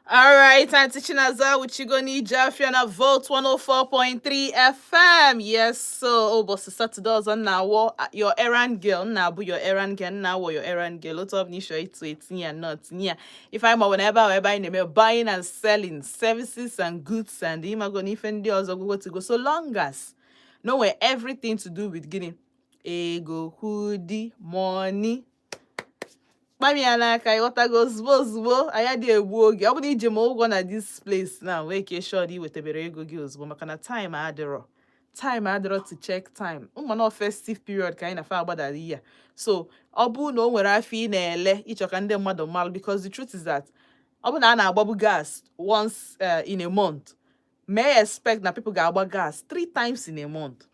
All right, I'm teaching us out with Ije Afia na Volt 104.3 FM. Yes, so boss Saturdays on now your errand girl now, but your errand girl now, your errand girl. Lot of nisho it's near not near. If I'm whenever in the buying and selling services and goods and imagon if and go to go so long as nowhere everything to do with getting ego, hoodie, money. Mami ya n'aka ịghọtago ozugbo anyị adịghị egbu oge ọ bụrụ ije ma ụgwọ na this place na wee ka shọd iwetebere ego gị ozugbo maka na time adịrọ to check time ụmụna festive period ka anyị na-afa agbadara ihe so ọ bụrụ na o nwere afọ ị na-ele ịchọ ka ndị mmadụ malụ because the truth is that ọ bụrụ na a na-agbabu gas once in a month may expect na people ga-agba gas 3 times in a month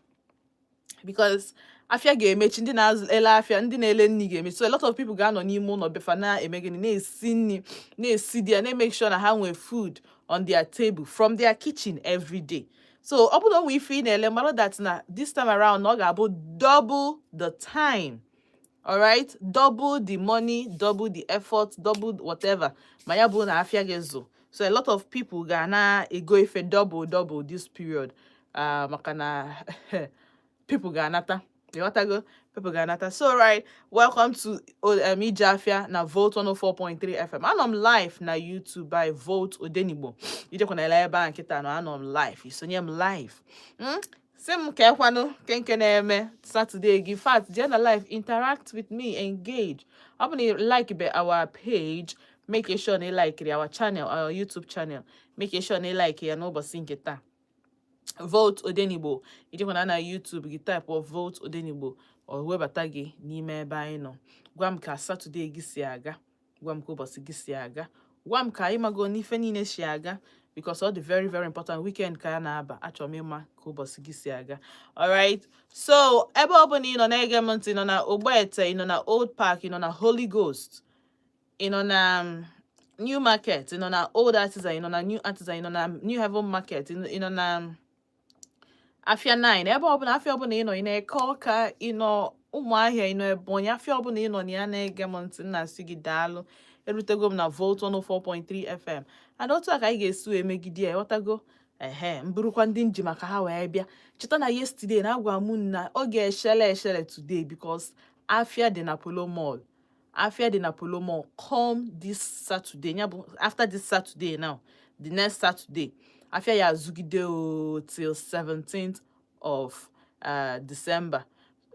because afia ga-emechi ndị na-ele afia ndị na-ele nri ga-emechi so a lot of people ga-anọ n'ime ụlọ befa na-eme gịnị na-esi nri na-esi di ya na-make sure na ha nwee food on their table from their kitchen every day so ọ bụrụ na onwe ife ị na-ele mara that na this time around ọ ga-abụ double the time, alright, double the money, double the effort, double whatever ma ya bụ na afia ga-ezo so a lot of people ga na-ego ife double this period maka na people ga-anata. People Ganata. So right, welcome to Ije Afia na Volt 104.3 FM. I'm live na YouTube by Volt Odenigbo. You just wanna lie back kita no I'm live. You sonye live. Same ke kwano kenkeneme Saturday give fat Jenna live interact with me, engage. I'm gonna like our page, make sure they like our channel, our YouTube channel. Make sure they like it and over kita. Volt Odenigbo. Ijekwana na YouTube gị type of Volt Odenigbo or webata gị n'ime ebe anyị nọ. Gwa m ka Saturday gị si aga. Gwa m ka ụbọchị gị si aga. Gwa m ka ịmago n'ife niile si aga because all the very very important weekend ka ya na-aba. Achọrọ m ịma ka ụbọchị gị si aga. Alright. So ebe ọ bụla ị nọ na-ege m ntị, ị nọ na Ogbete, ị nọ na Old Park, ị nọ na Holy Ghost, ị nọ na New Market, ị nọ na Old Artisan, ị nọ na New Artisan, ị nọ na New Heaven Market, ị nọ na Afia 9, ebe ọbụla afia ọbụla ị nọ ị na-eke ọka ị nọ Ụmụahịa ị nọ Ebonyi afia ọbụla ị nọ na ya na-ege m ntị nna sị gị daalụ erutego m na Volt 104.3 FM and otu a ka anyị ga-esi emegide ya ghọtago mburukwa ndị nji maka ha wee bịa cheta na yesterday na agwa m na ọ ga-eshele today because afia dị na Polo Mall. Afia dị na Polo Mall come this Saturday ya bụ after this Saturday now the next Saturday afia ya azugide till 17th of December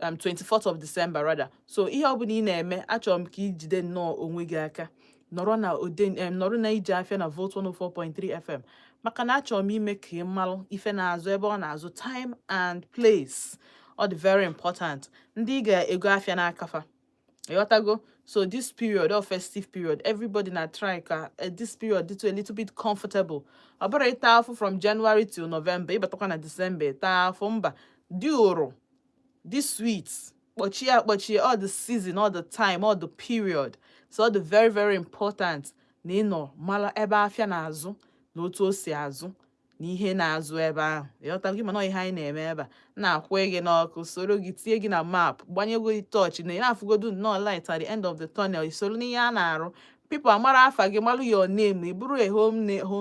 24th of December rather. So ihe ọbụla ị na-eme achọrọ m ka ijide nnọọ onwe gị aka nọrọ na Ije Afia na Volt 104.3 FM maka na achọrọ m ime ka ị malụ ife na-azụ ebe ọ na-azụ time and place ọ dị very important ndị ị ga-ego afia n'akafa ịghọtago. So this period or festive period, everybody na try ka this period to a little bit comfortable. Abara ita afọ from January till November, ịbatakwa na December, ta afọ mba dị oro, this sweet, kpochie all the season, all the time, all the period. So all the very very important na ịnọ mala ebe afia na-azụ na otu o si azụ na ihe na-azụ ebe ahụ ịghọtago gị mana ihe anyị na-eme ebe a na-akwụ gị n'ọkụ soro gị tie gị na map gbanyego gị tọọchị na ị na-afụgodu nnọọ light at the end of the tunnel isoro n'ihe a na-arụ people amara afa gị malụ your name ịbụrụ a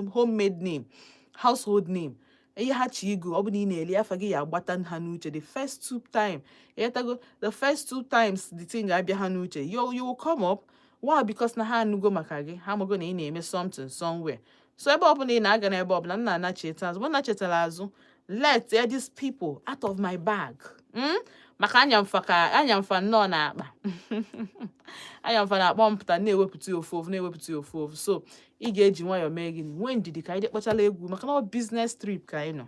homemade name, household name ihe ha chi igu ọ bụ na ị na-eli afa gị ya agbata ha n'uche the first 2 times ịghọtago the first 2 times the thing ga-abịa ha n'uche you will come up. Why? Because na ha anugo maka gị ha mago na ị na-eme something somewhere. So ebe ọbụla ị na-aga na ebe ọbụla nna anacheta azụ nachetara azụ let these people out of my bag maka anya mfa nnọọ na akpa anya mfa na-akpọ mpụta na-ewepụta ofu so ị ga-eji nwayọọ mee gịnị nwee ndidi ka anyị kpọchala egwu maka na business trip ka anyị nọ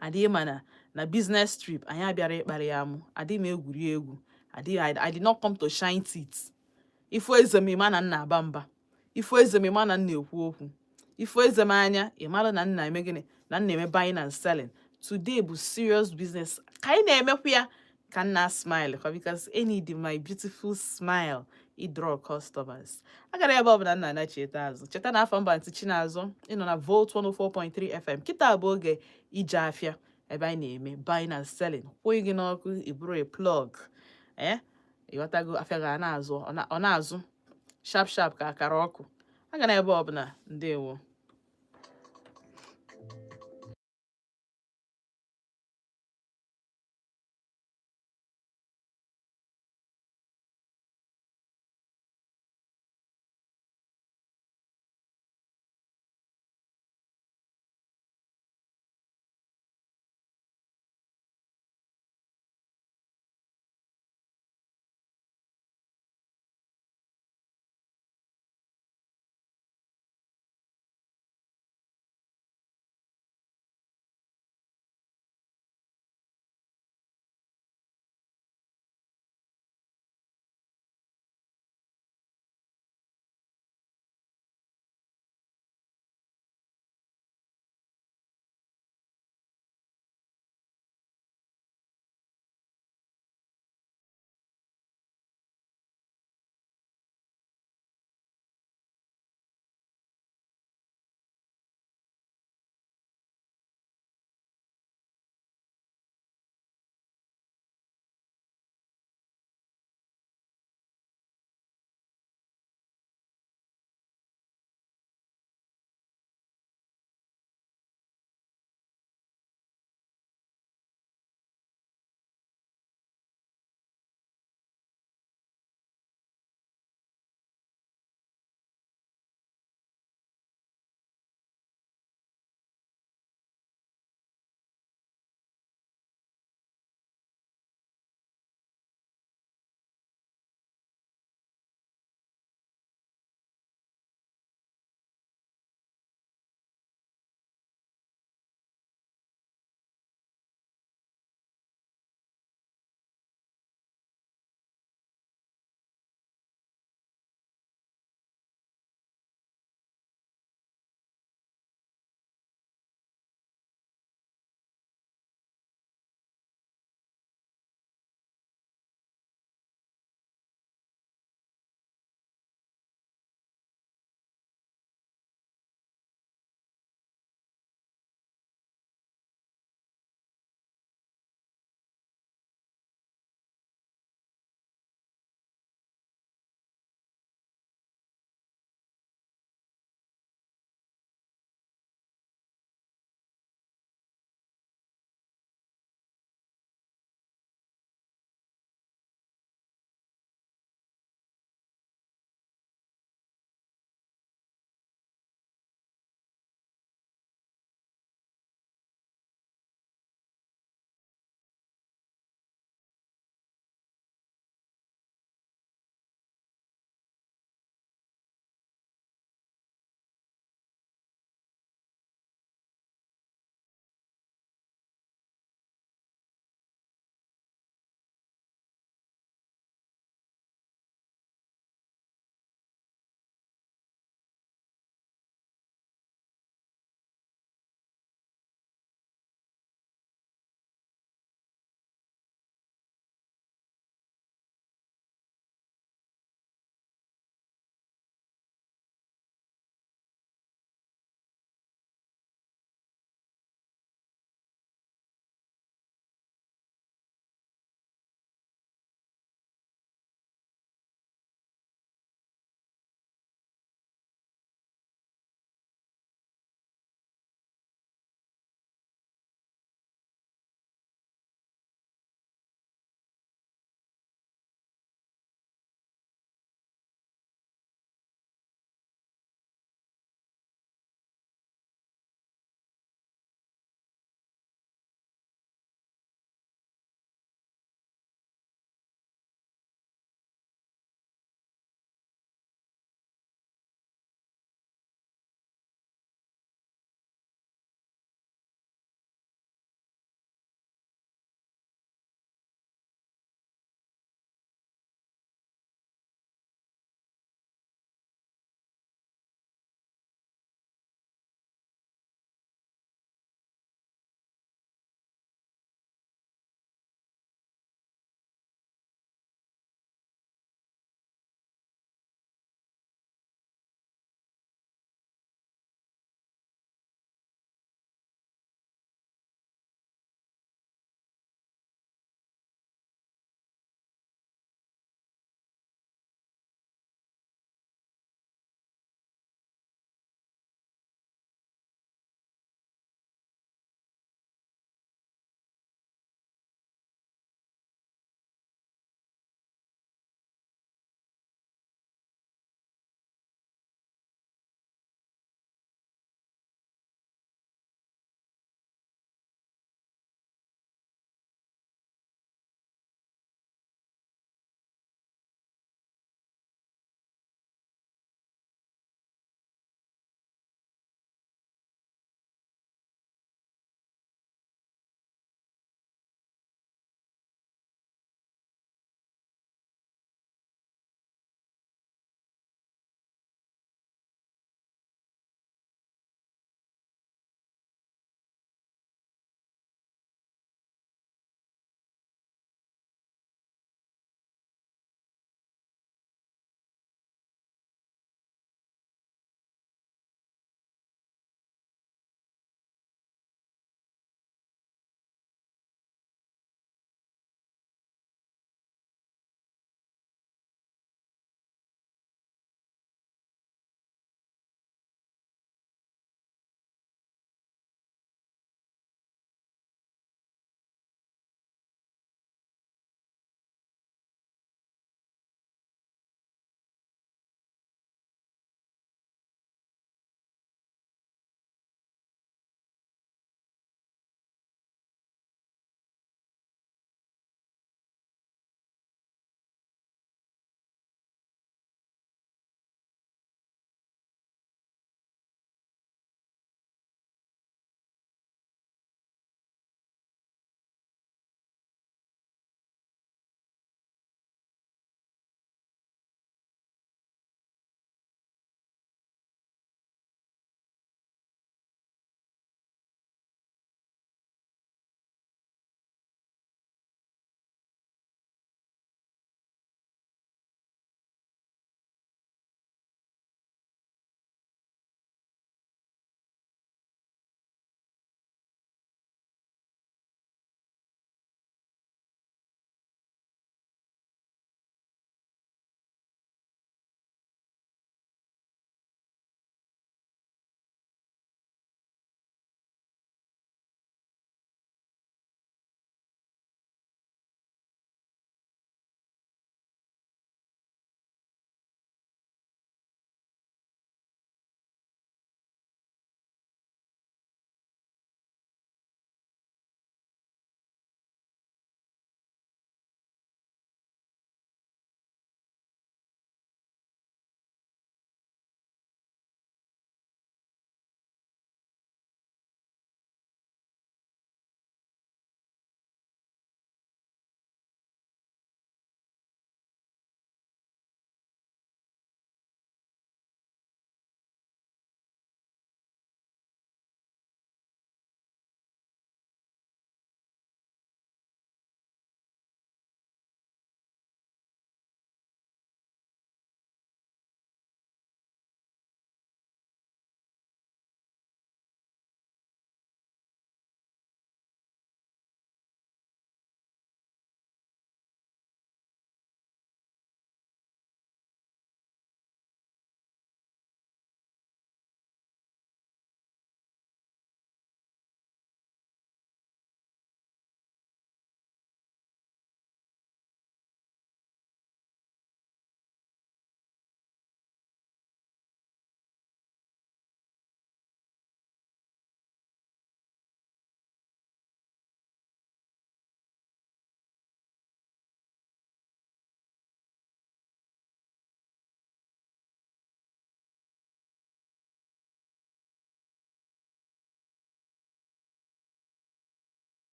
adịghị mana na business trip anyị abịara ịkparị ya amụ adịghị m egwuri egwu I did not come to shine teeth. Ifo ezemima na nna aba mba, ifo ezemima na nna ekwu okwu, ifo ezemanya ịmara na nna eme gịnị na nna eme buying and selling. Today bụ serious business ka anyị na-emekwu ya ka nna smile because I need my beautiful smile I draw customers. Agara ebe ọbụla nna anacheta azụ cheta na afọ mba ntị Chinazụ ịnọ na Volt 104.3 FM kịta bụ oge Ije Afia ebe anyị na-eme buying and selling kwụghị gị n'ọkụ iburu a plug ịghọtago afia ga na-azụ ọ na-azụ sharp ka akara ọkụ aga na ebe ọbụla ndewo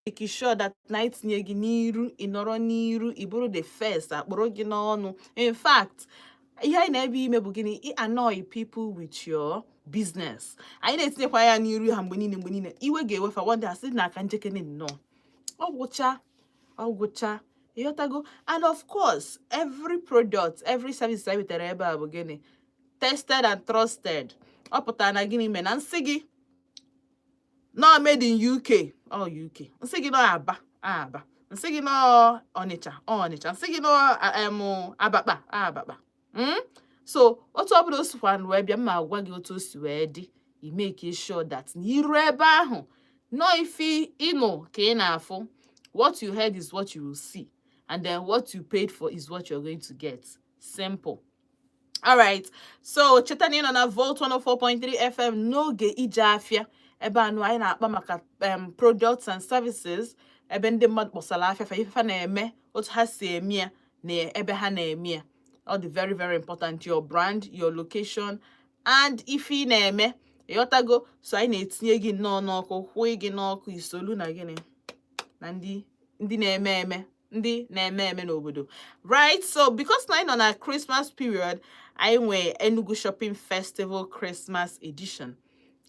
make sure that night tinye gị n'iru ịnọrọ n'iru ịbụrụ the first akpụrụ gị n'ọnụ. In fact, ihe anyị na-ebe ime bụ gịnị? I annoy people with your business. Anyị na-etinyekwa ya n'iru ha mgbe niile iwe ga-ewefa one day asị na aka njekene nnọọ ọgwụcha ịghọtago. And of course, every product, every service I wetere ebe a bụ gịnị? Tested and trusted. Ọ pụtara na gịnị mee na nsị gị no made in UK UK, nsị gị no Aba, nsị gị no Ọnịcha nsị gị no Abakpa. So otu ọbụla o sikwa wee bịa mma agwa gị otu o si wee dị, i make sure that na iru ebe ahụ no ife ịnụ ka ị na-afụ. What you heard is what you will see, and then what you paid for is what you're going to get. Simple. All right. So cheta na ị nọ na Volt 104.3 FM n'oge Ije Afia, ebe anụ anyị na-akpa maka products and services, ebe ndị mmadụ kpọsara afịa fa ife na-eme, otu ha si eme ya na ebe ha na-eme ya. All the very, very important, your brand, your location, and if ị na-eme ịghọtago. So anyị na-etinye gị nnọọ n'ọkụ, kwụọ gị n'ọkụ, isolu na gịnị na ndị na-eme eme n'obodo. Right? So because na anyị nọ na Christmas period, anyị nwee Enugu Shopping Festival Christmas edition.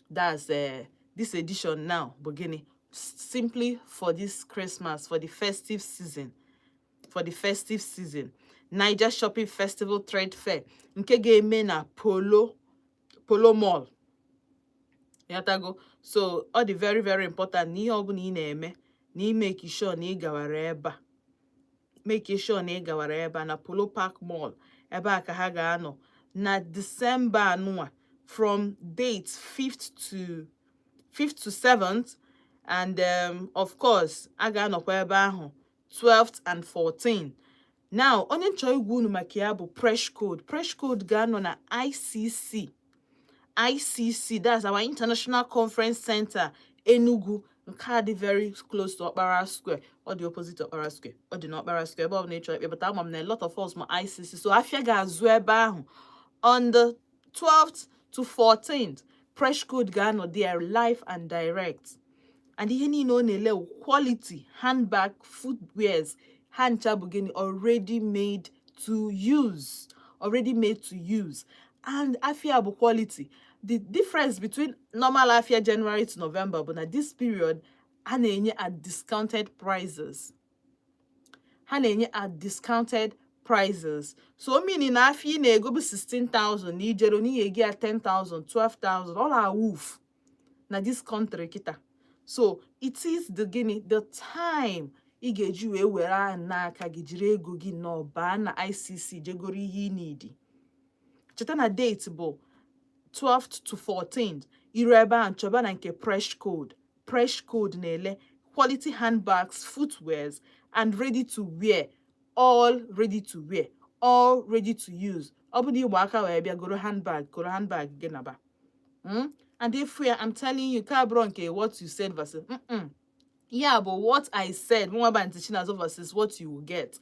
That's this edition now bụ gịnị? Simply for this Christmas, for the festive season. Niger Shopping Festival Trade Fair nke ga-eme na Polo Mall. Yatago. So all the very, very important na ihe ọbụla ị na-eme na ị make sure na ị gawara ebe a na Polo Park Mall. Ebe a ka ha ga-anọ na December anụnwa, from dates 5th to 7th, and of course a ga-anọkwa ebe ahụ 12th and 14th. Now, onye nchọ igwu unu maka ya bụ Fresh Code ga-anọ na ICC, that's our International Conference Center, Enugu, nke dị very close to Okpara Square, or the opposite of Okpara Square, or the Okpara Square, ebe ọ bụla ịchọ, but ama m na a lot of us ma ICC. So afia ga-azụ ebe ahụ on the 12th to 14th. Fresh Code ga-anọ there live and direct, and ihe niile ọ na-ele quality handbag, footwears, hancha bụ gịnị? Already made to use, and afia bụ quality. The difference between normal afia January to November bụ na this period ha na-enye at discounted prices. So meaning na afia ị na-ego bụ 16,000 na ijero n'ihe gị at 10,000, 12,000, all are woof na this country kita. So it is the time ị ga-eji wee were n'aka gị jiri ego gị n'ọba na ICC jegoro ihe ị need. Cheta na date bụ 12th to 14th. Iru ebe a nchọba na nke Fresh Code na-ele quality handbags, footwears, and ready to wear, all ready to use. Ọ bụ na igba aka wee bịa goro handbag gị naba. And if I'm telling you, ka bro nke what you said versus yeah, but what I said versus what you will get,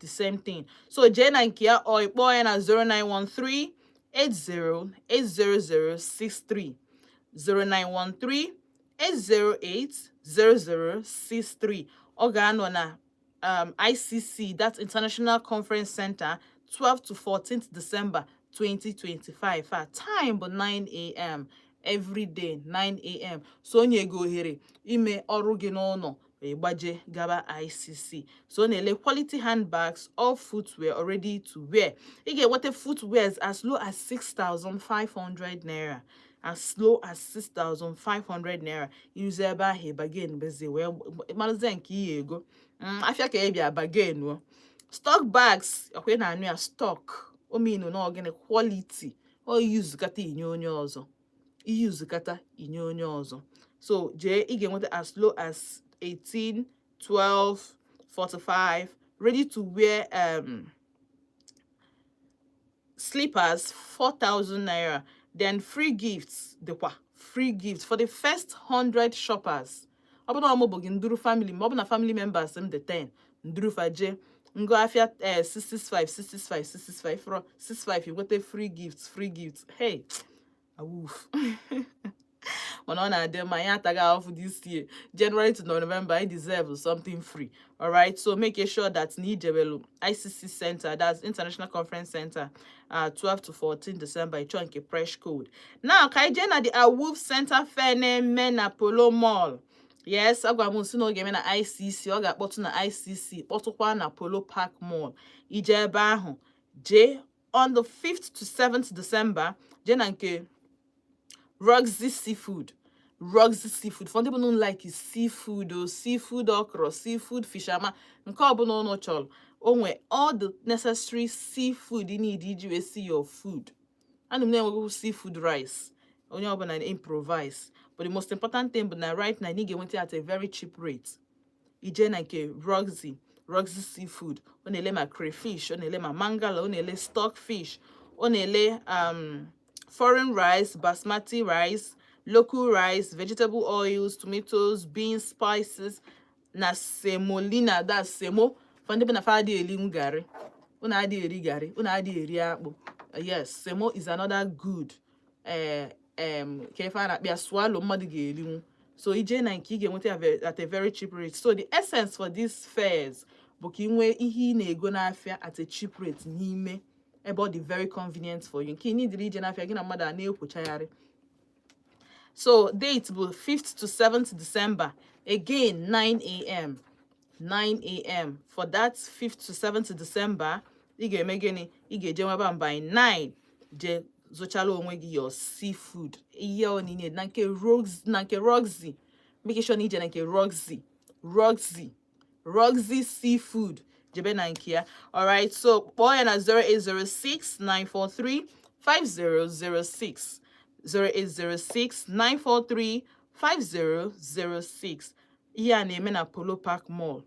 the same thing. So Jane and Kia or boy na 0913 808063 0913 8080063. Organo na ICC, that's International Conference Center, 12th to 14th December 2025. Time but 9 a.m. every day, 9 a.m. So onye go here ime ọrụ gị n'ụlọ gbaje gaba ICC. So na-ele quality handbags or footwear already to wear. You get what footwears as low as 6,500 naira. As low as 6,500 naira. Use ebe ahụ bagin bezi wee malụzie nke ihe ego. Afia ka ebia bagin wo. Stock bags, okay na anu ya stock. O mean no ogene quality. O use kata inye onye ọzọ. Use kata inye onye ọzọ. So ị ga-enweta as low as 18, 12, 45, ready to wear slippers, 4,000 naira. Then free gifts for the first 100 shoppers. Abuna mo bogi nduru family, mobuna family members them the 10. Nduru faje ngo afia 665 from 65 you got a free gifts. Hey, awoof. But on a day, my taga off this year, January to November, I deserve something free. All right. So make sure that Nijebelu ICC Center, that's International Conference Center, 12 to 14 December, I chunk a fresh code. Now, Kaijena the Awoof Center Fair name Mena Polo Mall. Yes, agwa m si n'oge na ICC, ọ ga-akpọtụ na ICC, kpọtụkwa na Polo Park Mall. Ije ebe ahụ, jee on the 5th to 7th December, jee na nke Roxy Seafood. Roxy Seafood. For people don't like is seafood or seafood okra, seafood fisherman. Nke ọbụla unu chọrọ. O nwere all the necessary seafood you need iji see your food. And the name seafood rice. Onye ọbụla improvise. But the most important thing but now right now you get it at a very cheap rate. Ije na nke Roxy Seafood. Onele ma crayfish, onele ma mangala, onele stockfish, onele foreign rice, basmati rice, local rice, vegetable oils, tomatoes, beans, spices, na semolina, that's semo. Fande na fa di eli ngari. Una adi eri gari, una adi eri akpu. Yes, semo is another good kefa na bia swallow mmadụ ga-erinwu. So ije na nke ị ga-enweta at a very cheap rate. So the essence for these fairs bụ ka ị nwee ihe ị na-ego n'afịa at a cheap rate n'ime ebe ọ dị very convenient for you. Nke ị nidiri ije n'afịa gị na mmadụ a na-ekwochagharị. So date bụ 5th to 7th December. Again, 9 a.m. 9 a.m. For that 5th to 7th December, ị ga-eme gịnị? Ị ga-eje nweba by 9 je zochalo onwe gị your seafood. Ihe ọ niile na nke Roxy. Make sure na ije na nke Roxy Seafood. Jebe na nke ya. All right, so kpọọ ya na 0806 943 5006. 0806 943 5006. Ihe a na-eme na Polo Park Mall.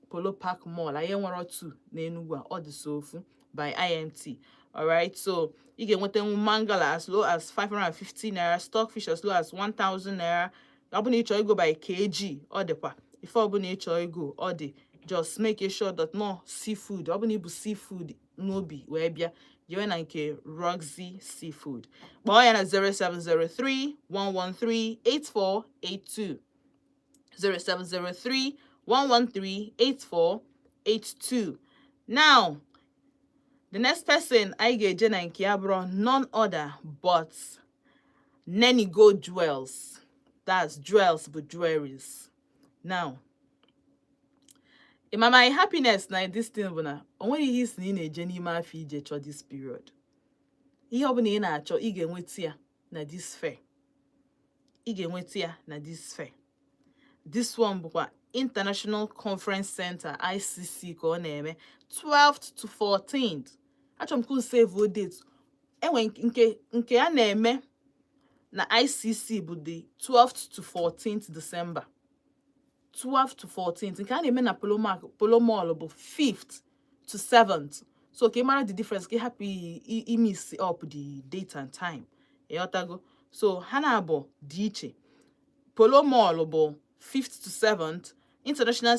Polo Park Mall. Anyị nwere otu na Enugu a, ọ dị sofu by IMT. All right, so you can get mangala as low as 550 naira, stockfish as low as 1,000 naira. Abuni choy go by kg or the pa. If abuni choy go or the just make sure that no seafood. Abuni bu seafood no be where bia. You and nke Roxy Seafood. Boy and 0703 113 8482. 0703 113 8482. Now, the next person I get Jenna and Kiabro, none other but Nenny Go Jewels. That's jewels but jewelries. Now, in my happiness na this thing buna, onwe his ni na Jenny ma fi je cho this period. Ihe obuna na acho ị ga-enweta ya na this fair. Ị ga-enweta ya na this fair. This one bukwa International Conference Center ICC ka ọ na-eme 12th to 14th. Achọrọ m ka save o date. Enwe nke a na-eme na ICC bụ the 12th to 14th December. 12th to 14th. Nke a na-eme na Polo Mall bụ 5th to 7th. So ka ị mara the difference, ka ị hapụ miss up the date and time. Ịghọtago? So ha na-abụ dị iche. Polo Mall bụ 5th to 7th. International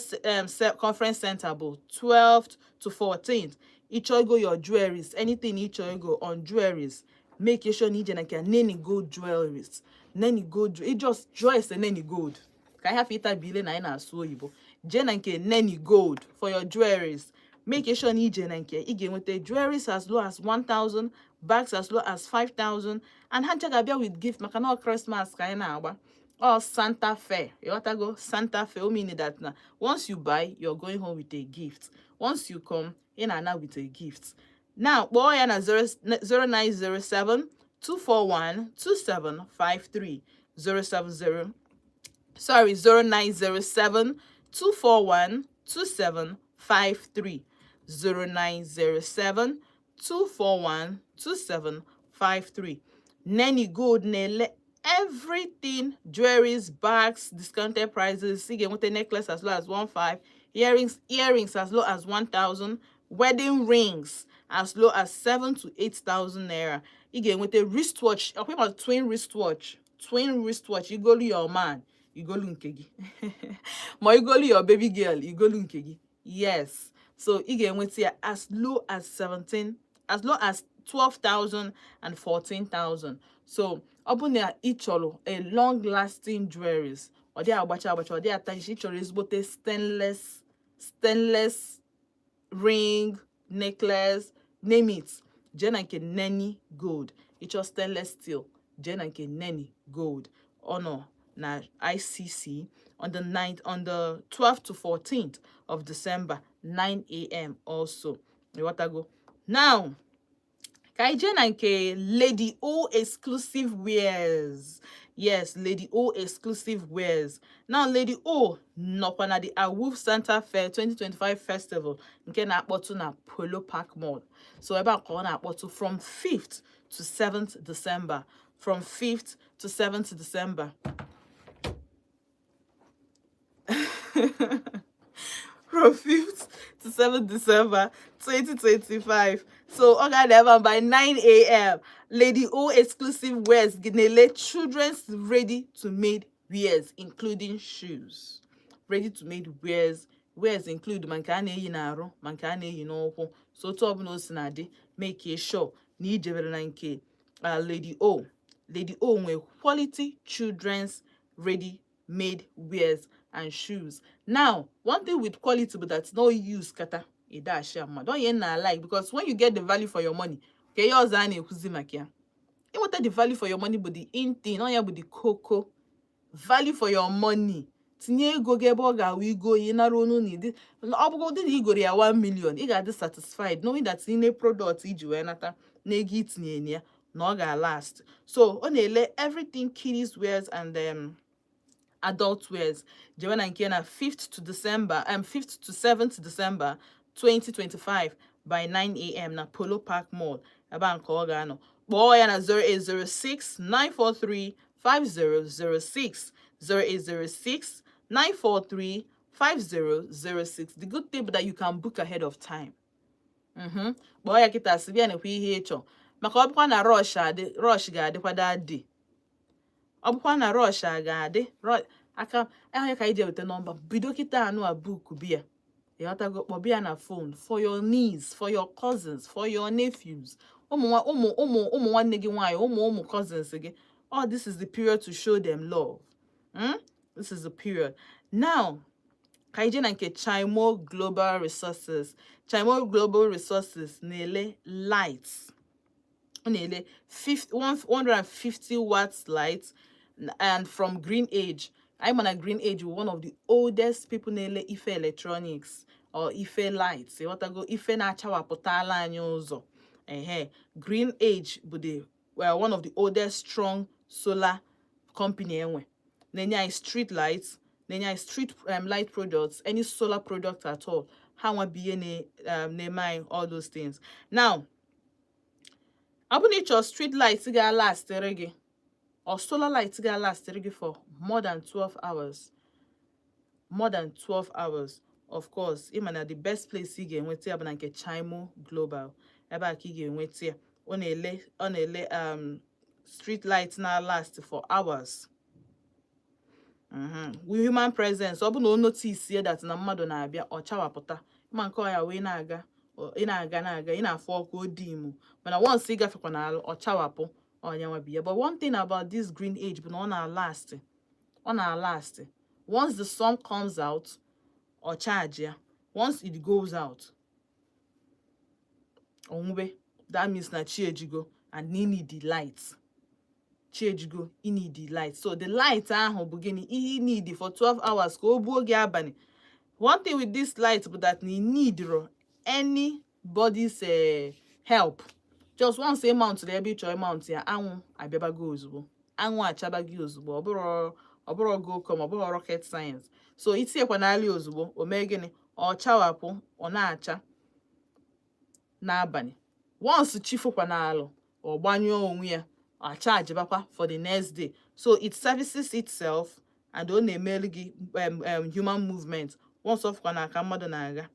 Conference Center bụ 12th to 14th. Ichoigo your jewelries, anything ichoigo on jewelries. Make sure nije na kia Nenny Gold jewelries. Nenny Gold, it just joys and Nenny Gold. Ka have ita bile na ina so yibo. Je na nke Nenny Gold for your jewelries. Make sure nije na nke ige with jewelries as low as 1,000, bags as low as 5,000, and hanjaga bia with gift makana Christmas ka ina agba. Or Santa Fe. You want to go Santa Fe? Meaning that now, once you buy, you're going home with a gift. Once you come in and out with a gift. Now, boy, and 0907 241 2753 070. Sorry, 0907 241 2753 0907 241 2753. Nenny Gold Nele. Everything, jewelries, bags, discounted prices. See, get with a necklace as low as 1,500, earrings as low as 1,000, wedding rings as low as 7,000 to 8,000 naira. You get with a wristwatch. I'm talking about twin wristwatch. You go to your man, you go lunkegi. Ma you go to your baby girl, you go lunkegi. Yes. So you get with here as low as 12,000 and 14,000. So Obuna icholo a long lasting jewelries. Or they are bacha or they are tangish both stainless ring, necklace, name it. Jenanke Neni gold. It's just stainless steel. Jenanke Neni gold. Honor na ICC on the 12th to 14th of December, 9 a.m. also. You want to go? Now, Kaije na nke Lady O exclusive wears. Yes, Lady O exclusive wears. Now, Lady O nọkwa na the Awoof Santa Fair 2025 Festival nke na-akpọtụ na Polo Park Mall. So ebe a ka ọ na-akpọtụ from 5th to 7th December. From 5th to 7th December. From 5th to 7th December 2025. So, by 9 a.m. Lady O exclusive wears ginele children's ready-to-made wears, including shoes. Ready-to-made wears include man ka na-eyi n'arụ, man ka na-eyi n'ụkwụ. So, otu ọbụla o si na-adị, make sure na ijebere na nke Lady O. Lady O nwe quality children's ready-made wears and shoes. Now, one thing with quality, but that's no use kata. Don't you like, because when you get the value for your money, okay, yours are you wanted the value for your money, but the in thing, not ya but the cocoa value for your money. Tinye go get burger, we go in a ronu need. Obugo did he go there 1 million? He got dissatisfied, knowing that in a product iju enata negit near no ga last. So only everything kiddies wears and adult wears. Jewana and Kiana 5th to 7th December 2025 by 9 a.m. na Polo Park Mall. Abanko Ogano. Boy na 0806 943 5006. 0806 943 5006. The good thing that you can book ahead of time. Boy kita sibia na kwi hecho. Maka obukwa na rush ga adekwa that day. Obukwa na rush ga-adị aka ahụ ka ije weta nọmba bido kịta anụ a book bia ịghọtago kpọbịa na phone for your niece, for your cousins, for your nephews, ụmụ nwanne gị nwaanyị, ụmụ cousins gị. Oh, this is the period to show them love. This is the period. Now, ka ije na nke Chimo Global Resources. Chimo Global Resources na-ele lights. Nearly 150 watts lights and from Green Age. I'm on a Green Age, one of the oldest people nearly Ife Electronics or Ife Lights. You want to go Ife na chawa potala nyozo. Green Age, but they were one of the oldest strong solar company. Then you street lights, then you street light products, any solar product at all. How want be any all those things. Now, your street lights ga last regi or solar lights ga last regi for more than 12 hours. More than 12 hours. Of course, even at the best place you get with na nke Chimo Global. Eba ki get with on street lights na last for hours. With human presence, obu no notice here that na mmadu na abia o chawapụta. Man ko ya we na aga. Ị na-afọ ọkụ odimu mana once ị gafekwa na ọ chawapụ onyenwe biya. But one thing about this Green Age bụ na ọ na-last. Once the sun comes out or charge ya, once it goes out onwube, that means na chi ejigo and you need the lights. Chi ejigo, you need the lights. So the light ahụ bụ gịnị ihe need for 12 hours ka o buo gị abalị. One thing with this light but that you need anybody's help. Just once a month there be a mount ya anwụ abịaba go ozugbo. Anwụ achaba gị ozugbo. Ọbụrụ go come ọbụrụ rocket science. So itinyekwa n'ali ozugbo o mee gịnị ọ chawapụ ọ na-acha n'abalị. Once chifukwa n'alụ ọ gbanyụọ onwe ya ọ charge bakwa for the next day. So it services itself and ọ na-emeli gị human movement. Once of kwa n'aka mmadụ na-aga.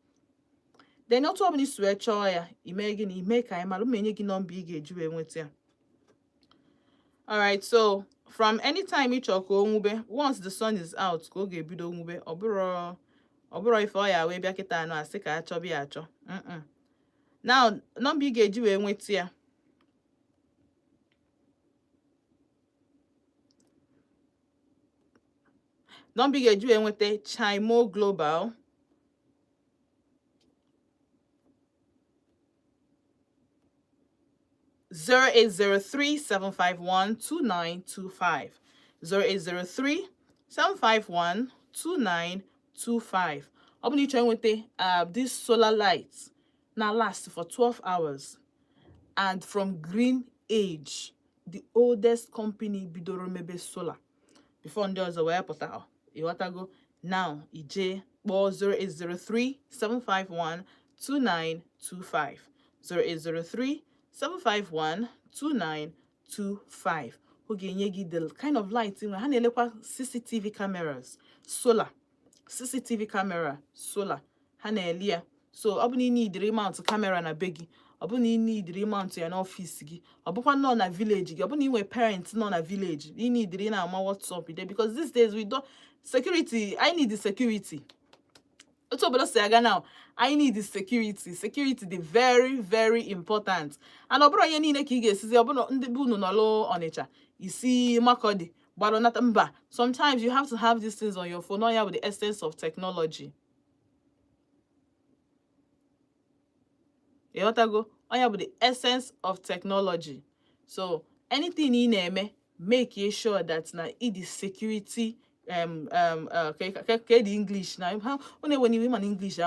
Then otu ọbụla isi wee chọọ ya ime gịnị ime ka anyị mara menye gị nọmba ị ga-eji wee nweta ya. Alright, so from any time ị chọọ ka o nwube, once the sun is out ka ọ ga-ebido nwube, ọ bụrụ ife ọ ya wee bịa kịta anụ asị ka achọba ya achọ. Now nọmba ị ga-eji wee nweta ya Number ga-eji enweta Chimo Global 0803-751-2925. 0803-751-2925. Ọ bụ na ịchọ enweta this solar light na last for 12 hours and from Green Age, the oldest company bidoro mebe solar before ndị ọzọ wee pụta. Ịghọtago? Now ije kpọọ 0803-751-2925. 0803-751-2925. Ọ ga-enye gị the kind of light nwe ha na-elekwa CCTV cameras, solar, CCTV camera, solar ha na-ele ya. So ọ bụ na ị need mount camera na be gị, ọ bụ na ị need mount ya n'ọfịs gị, ọ bụkwa nọ na village gị, ọ bụ na ị nwere parents nọ na village, ị need na-ama what's up there, because these days we don't security. I need the security. Otu obodo si aga now, I need the security. Security dị very very important. And ọ bụrụ onye niile ka ị ga-esizi, ọ bụrụ ndị bụ unu nọlụ Ọnịcha isi Makọdị gbara nata mba. Sometimes you have to have these things on your phone. Ọ ya with the essence of technology. Ịghọtago? Ọ ya with the essence of technology. So anything ị na-eme, make sure that na it is security. The English now. When you in English,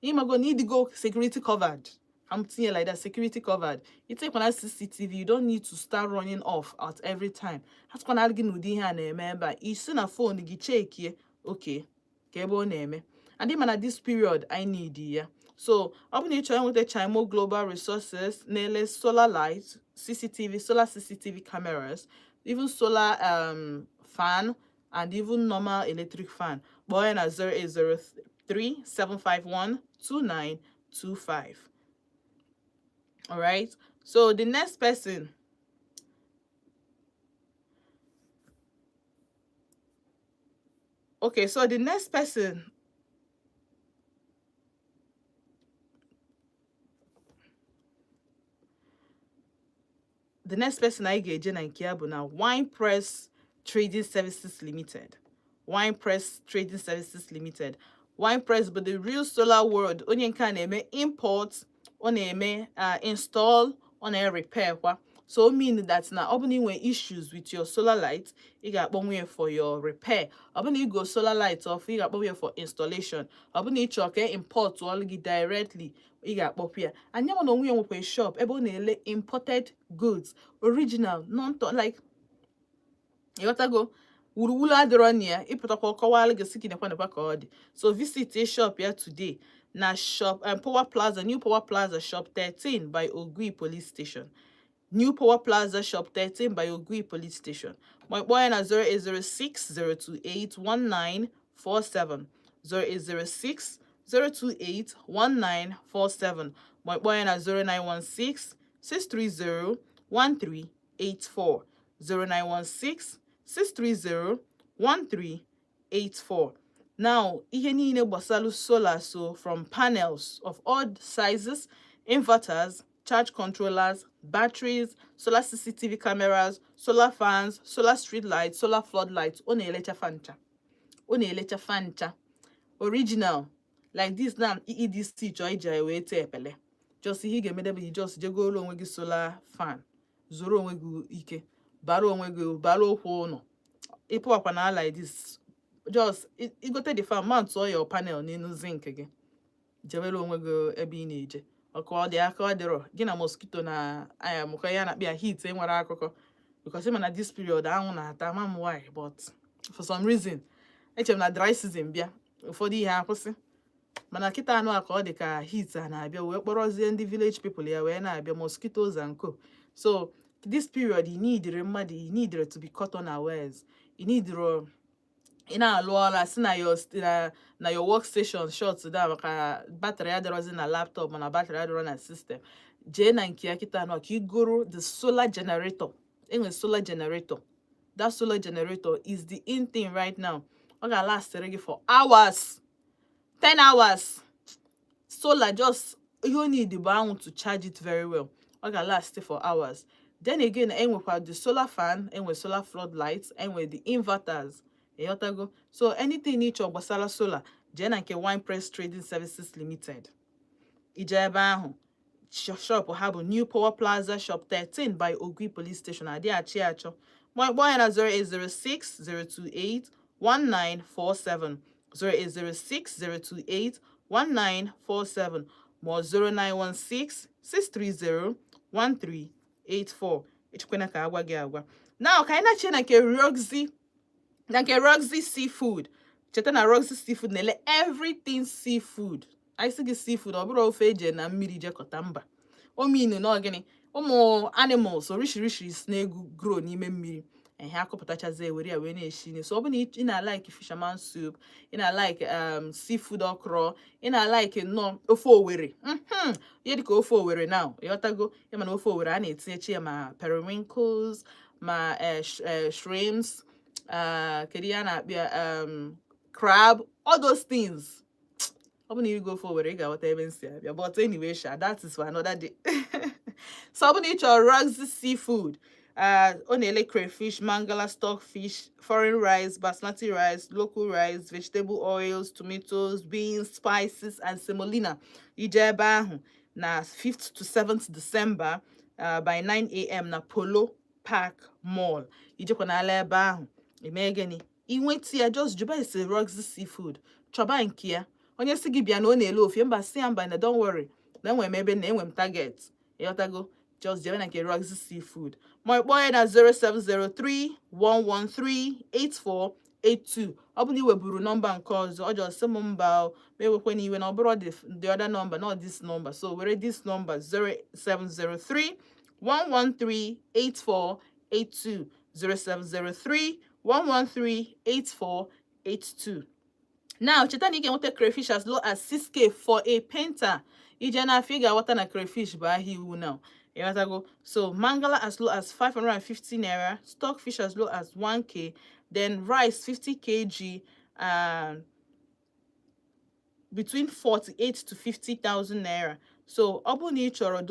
you need to go security covered. I'm saying like that, security covered. You take on CCTV, you don't need to start running off at every time. That's when I'll get and remember. You send a phone, you check here, okay. And then at this period, I need here. So I'm going to try with the Chimo Global Resources, Nele solar lights, CCTV, solar CCTV cameras, even solar fan, and even normal electric fan. Boy na 0803-751-2925. All right. So the next person. Okay, so the next person. The next person I get in Kiabu now, Wine Press Trading Services Limited. Wine Press Trading Services Limited. Wine Press, but the real solar world. Onye nka na-eme import, ọ na-eme install, ọ na-repair kwa. So mean that now opening when issues with your solar light, you got one for your repair. Opening you go solar light off, you got one for installation. Opening you choke import to all directly. You got here. And you want to open a shop, able to imported goods, original, non like you gotta go. So visit a shop here today. Now shop Power Plaza, New Power Plaza, shop 13 by Ogui Police Station. New Power Plaza, shop 13 by Ogui Police Station. My boy na 0806-028-1947. 0806-028-1947. My boy na 0916-630-1384. 0916-630-1384. Now, ihe niile gbasalu solar, so from panels of all sizes, inverters, charge controllers, batteries, solar CCTV cameras, solar fans, solar street lights, solar floodlights, one elecha fancha. Original, like this now, EEDC joy we tepele. Just he get me just go onwe gị solar fan. Zoro onwe gị ike. Baro onwe gị, baro okwu no. Ipo akwana like this. Just you go take the fan, mount all your panel n'elu zinc again. Jewelo onwe gị ebe ị na-eje. Ọkọ dị aka ọdịrọ gị na mosquito na mụkọ ya na-akpịa heat enwere akụkọ, because even at this period anwụ na-ata ma m why, but for some reason echere na dry season bịa ụfọdụ ihe akwụsị, mana kịta anụ aka ọ dị ka heat a na-abịa wee kpọrọzie ndị village people ya wee na-abịa mosquitoes and co. So this period you need to be caught unawares. You need ị na-alụ ọrụ asị na your workstation short da maka battery adịrọzi na laptop mana battery adịrọ na system. Jee na nke ya kịta anụ ka igoro the solar generator. Enwe solar generator. That solar generator is the in thing right now. Ọ ga-last gị for hours, 10 hours. Solar just you need the bound to charge it very well. Ọ ga-last for hours. Then again, enwekwa the solar fan, enwe solar floodlights, enwe the inverters. ịghọtago. So anything ịchọ gbasara solar, jee na nke Wine Press Trading Services Limited. ije ebe ahụ, shop ha bụ New Power Plaza Shop 13 by Ogui Police Station, adịghachị achọ. Kpọọ ya na 0806 028 1947 0806 028 1947 ma 0916 630 1384. Echekwena ka agwa gị agwa. Now ka anyị na-achị na nke Roxy Seafood. Cheta na Roxy Seafood na-ele everything seafood. Anyị sị gị seafood, ọ bụrụ ofe eje na mmiri jekọta, mba. Ominu na gịnị, ụmụ animals orishirishi na-egwu grow n'ime mmiri. Ehe, akọpụtachazi ewere ya wee na-eshi. So ọ bụ na ị na-like fisherman soup, ị na-like seafood okra, ị na-like nnọọ ofe Owere, ihe dịka ofe Owere now, ịghọtago. Ya mana ofe Owere a na-etinyechi ya ma periwinkles, ma shrimps, kedu ya na-akpịa, crab, all those things. Ọ bụ na ị go ofe Owere, ị ga-aghọta ebe nsi abịa. But anyway, that is for another day. So ọ bụ na ị chọrọ Roxy Seafood, ọ na-ele crayfish, mangala, stockfish, foreign rice, basmati rice, local rice, vegetable oils, tomatoes, beans, spices, and semolina. Ije ebe ahụ na 5th to 7th December by 9 a.m. na Polo Park Mall. Ijekwa n'ala ebe ahụ, ime gịnị, inweta ya, just juba ise Roxy Seafood, chọba nke ya. Onye si gị bịa na ọ na-ele ofe, mba si ya mba na don't worry, na enwe m ebe na enwe m target, ịghọtago. Just jebe na nke Roxy Seafood ma kpọọ ya na 0703 113 8482. Ọ bụ na iweburu nọmba nke ọzọ, ọ jọọ sị m mba, ma ewekwe n'iwe na ọ bụrụ the other number, not this number. So were this number 0703 113 8482 0703 113 8482. Now, cheta na ị ga-enweta crayfish as low as 6K for a painter. Ije na Afia ga-aghọta na crayfish bụ ahịa iwu now. So mangala as low as 550 naira, stockfish as low as 1K, then rice 50 kg, between 48 to 50,000 naira. So ọ bụ na ị chọrọ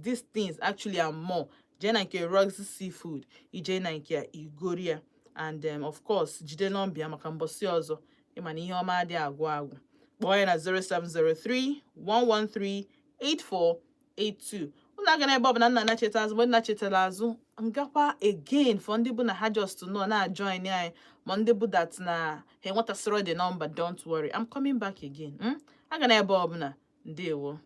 these things actually are more, jee na nke Roxy Seafood, ije na nke Igoria, and of course jide nọmbịa maka mbọsị ọzọ. Ịma na ihe ọma adị agwụ agwụ. Kpọọ ya na 0703 113 8482. Ụlọ aga na ebe ọbụla nna nacheta azụ, mgbe nna chetara azụ, ngakwa again for ndị bụ na ha just nọ na-join anyị, ma ndị bụ that na ha enwetasịrị the number, don't worry, I'm coming back again. Aga na ebe ọbụla, ndewo.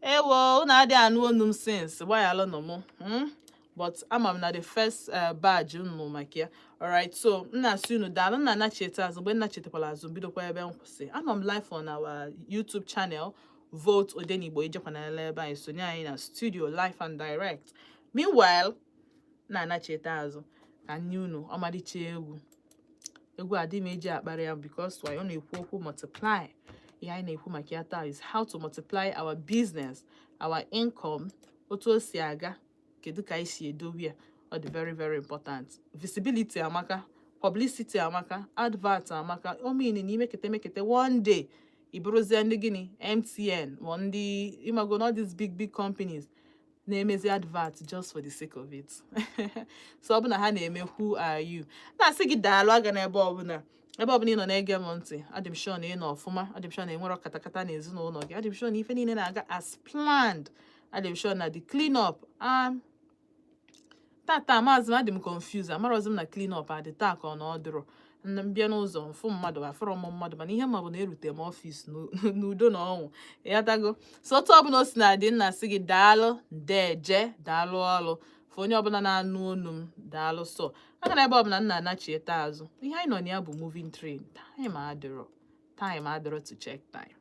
Ewo, una dey anu onum since. Why alo no mo? But I'm na the first badge unu makia. Alright, so nna si unu daalụ nna na cheta azụ mgbe nna chetakwala azụ bidokwa ebe nkwụsị. I'm live on our YouTube channel Vote Odenigbo ijekwa na ele ebe anyị sonye anyị na studio live and direct. Meanwhile, na cheta azụ ka nye unu ọmalịcha egwu adị m eji akparị ya because why ọ na-ekwu okwu multiply. Ihe anyị na-ekwu maka ya taa is how to multiply our business, our income, otu o si aga, kedu ka anyị si edowe ya. Ọ dị very very important. Visibility amaka, publicity amaka, advert amaka. O mean na imekete one day iburuzie ndị gịnị MTN ma ndị imago all these big companies na-emezi advert just for the sake of it. So ọ bụ na ha na-eme who are you. Na-asị gị daalụ aga n'ebe ọbụla ị nọ na-ege m ntị. Adị m sure na ị nọ ọfụma. Adị m sure na ị nwere ọkatakata na ezinụlọ gị. Adị m sure na ife niile na-aga as planned. Adị m sure na the clean up tata maazị m adị m confused. Amarozi m na clean up adị taa ka ọ na ọ dịrọ. Mbịa n'ụzọ mfụ mmadụ afọrọ m mmadụ mana ihe ma bụ na erute m ọfịs n'udo na ọnwụ ịghọtago. So otu ọbụla o si na adị nna sị gị daalụ deje daalụ ọlụ fụ onye ọbụla na-anụ olu m daalụ sọ aga na ebe ọbụla nna anachieta azụ ihe anyị nọ na ya bụ moving train. Time adịrọ to check time.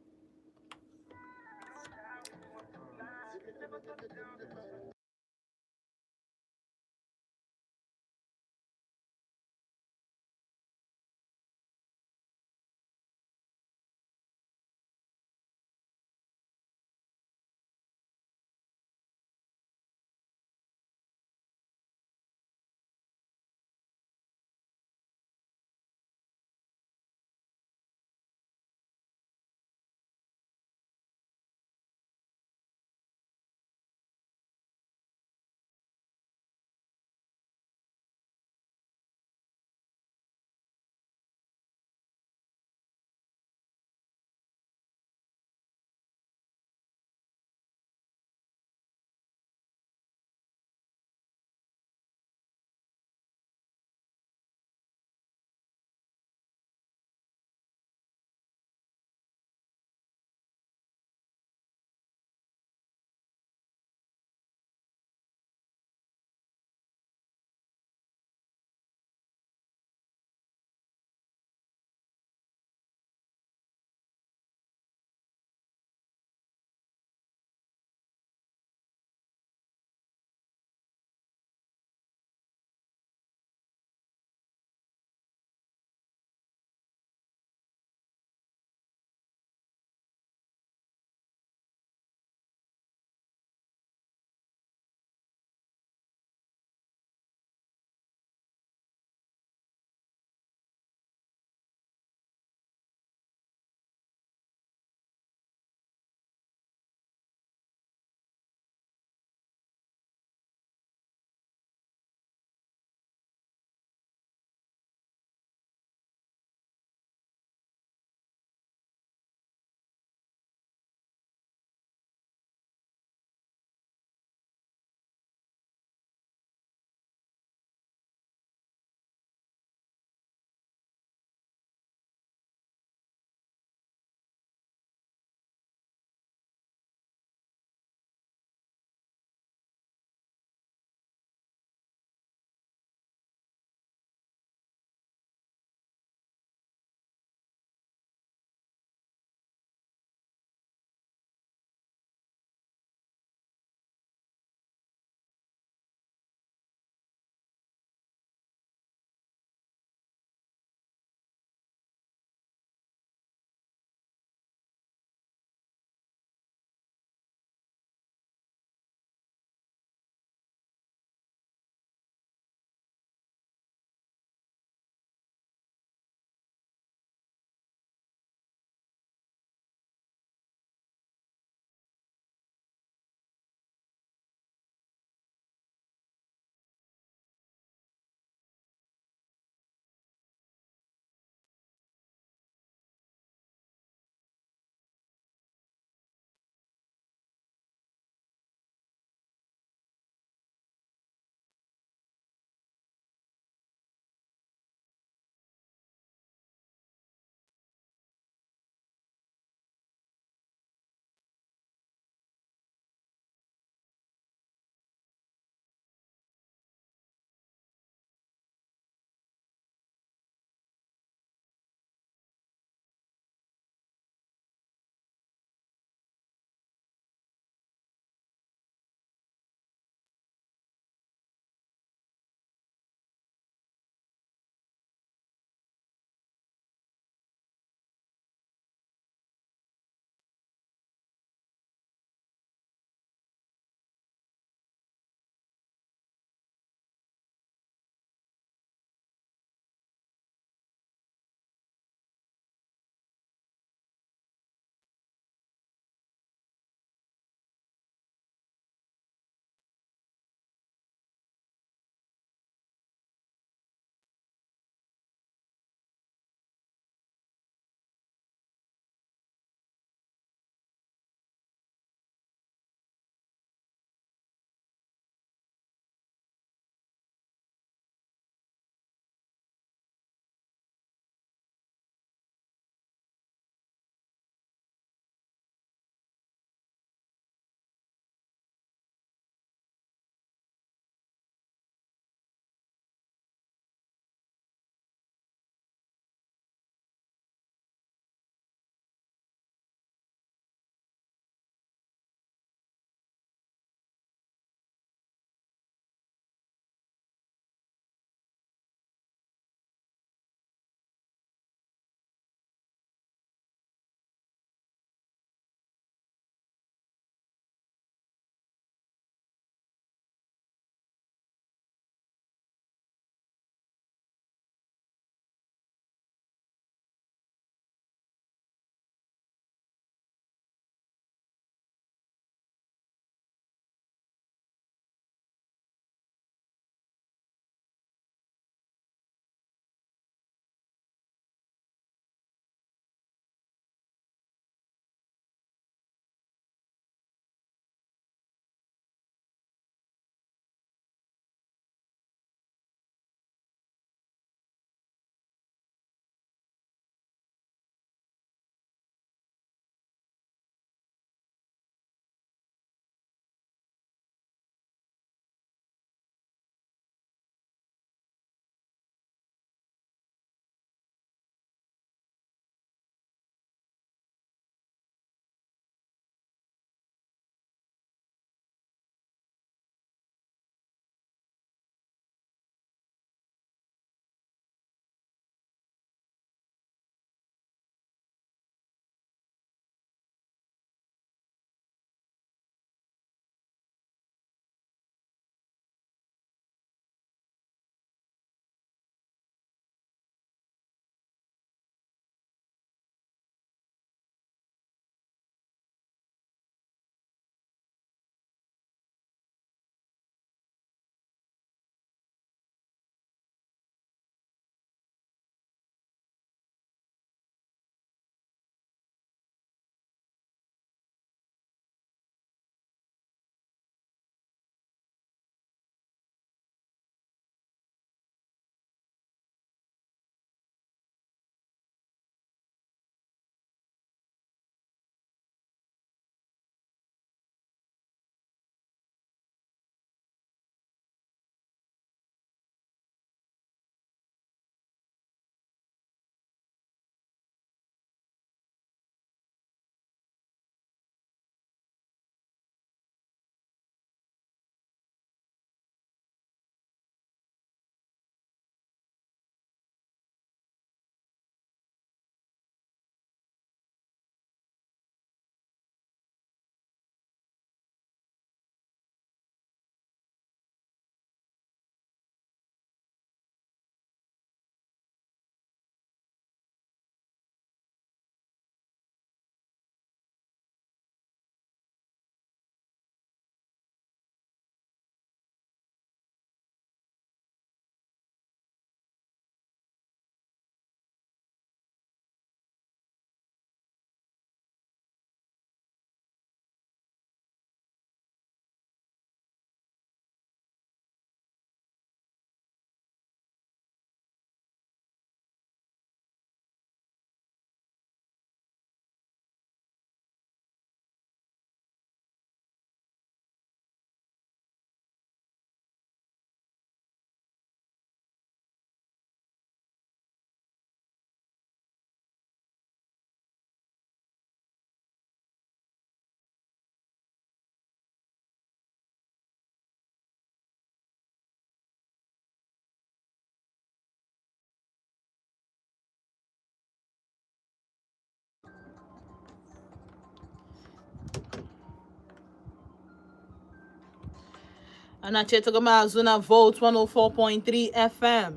Anacheta maazụ na Volt 104.3 FM.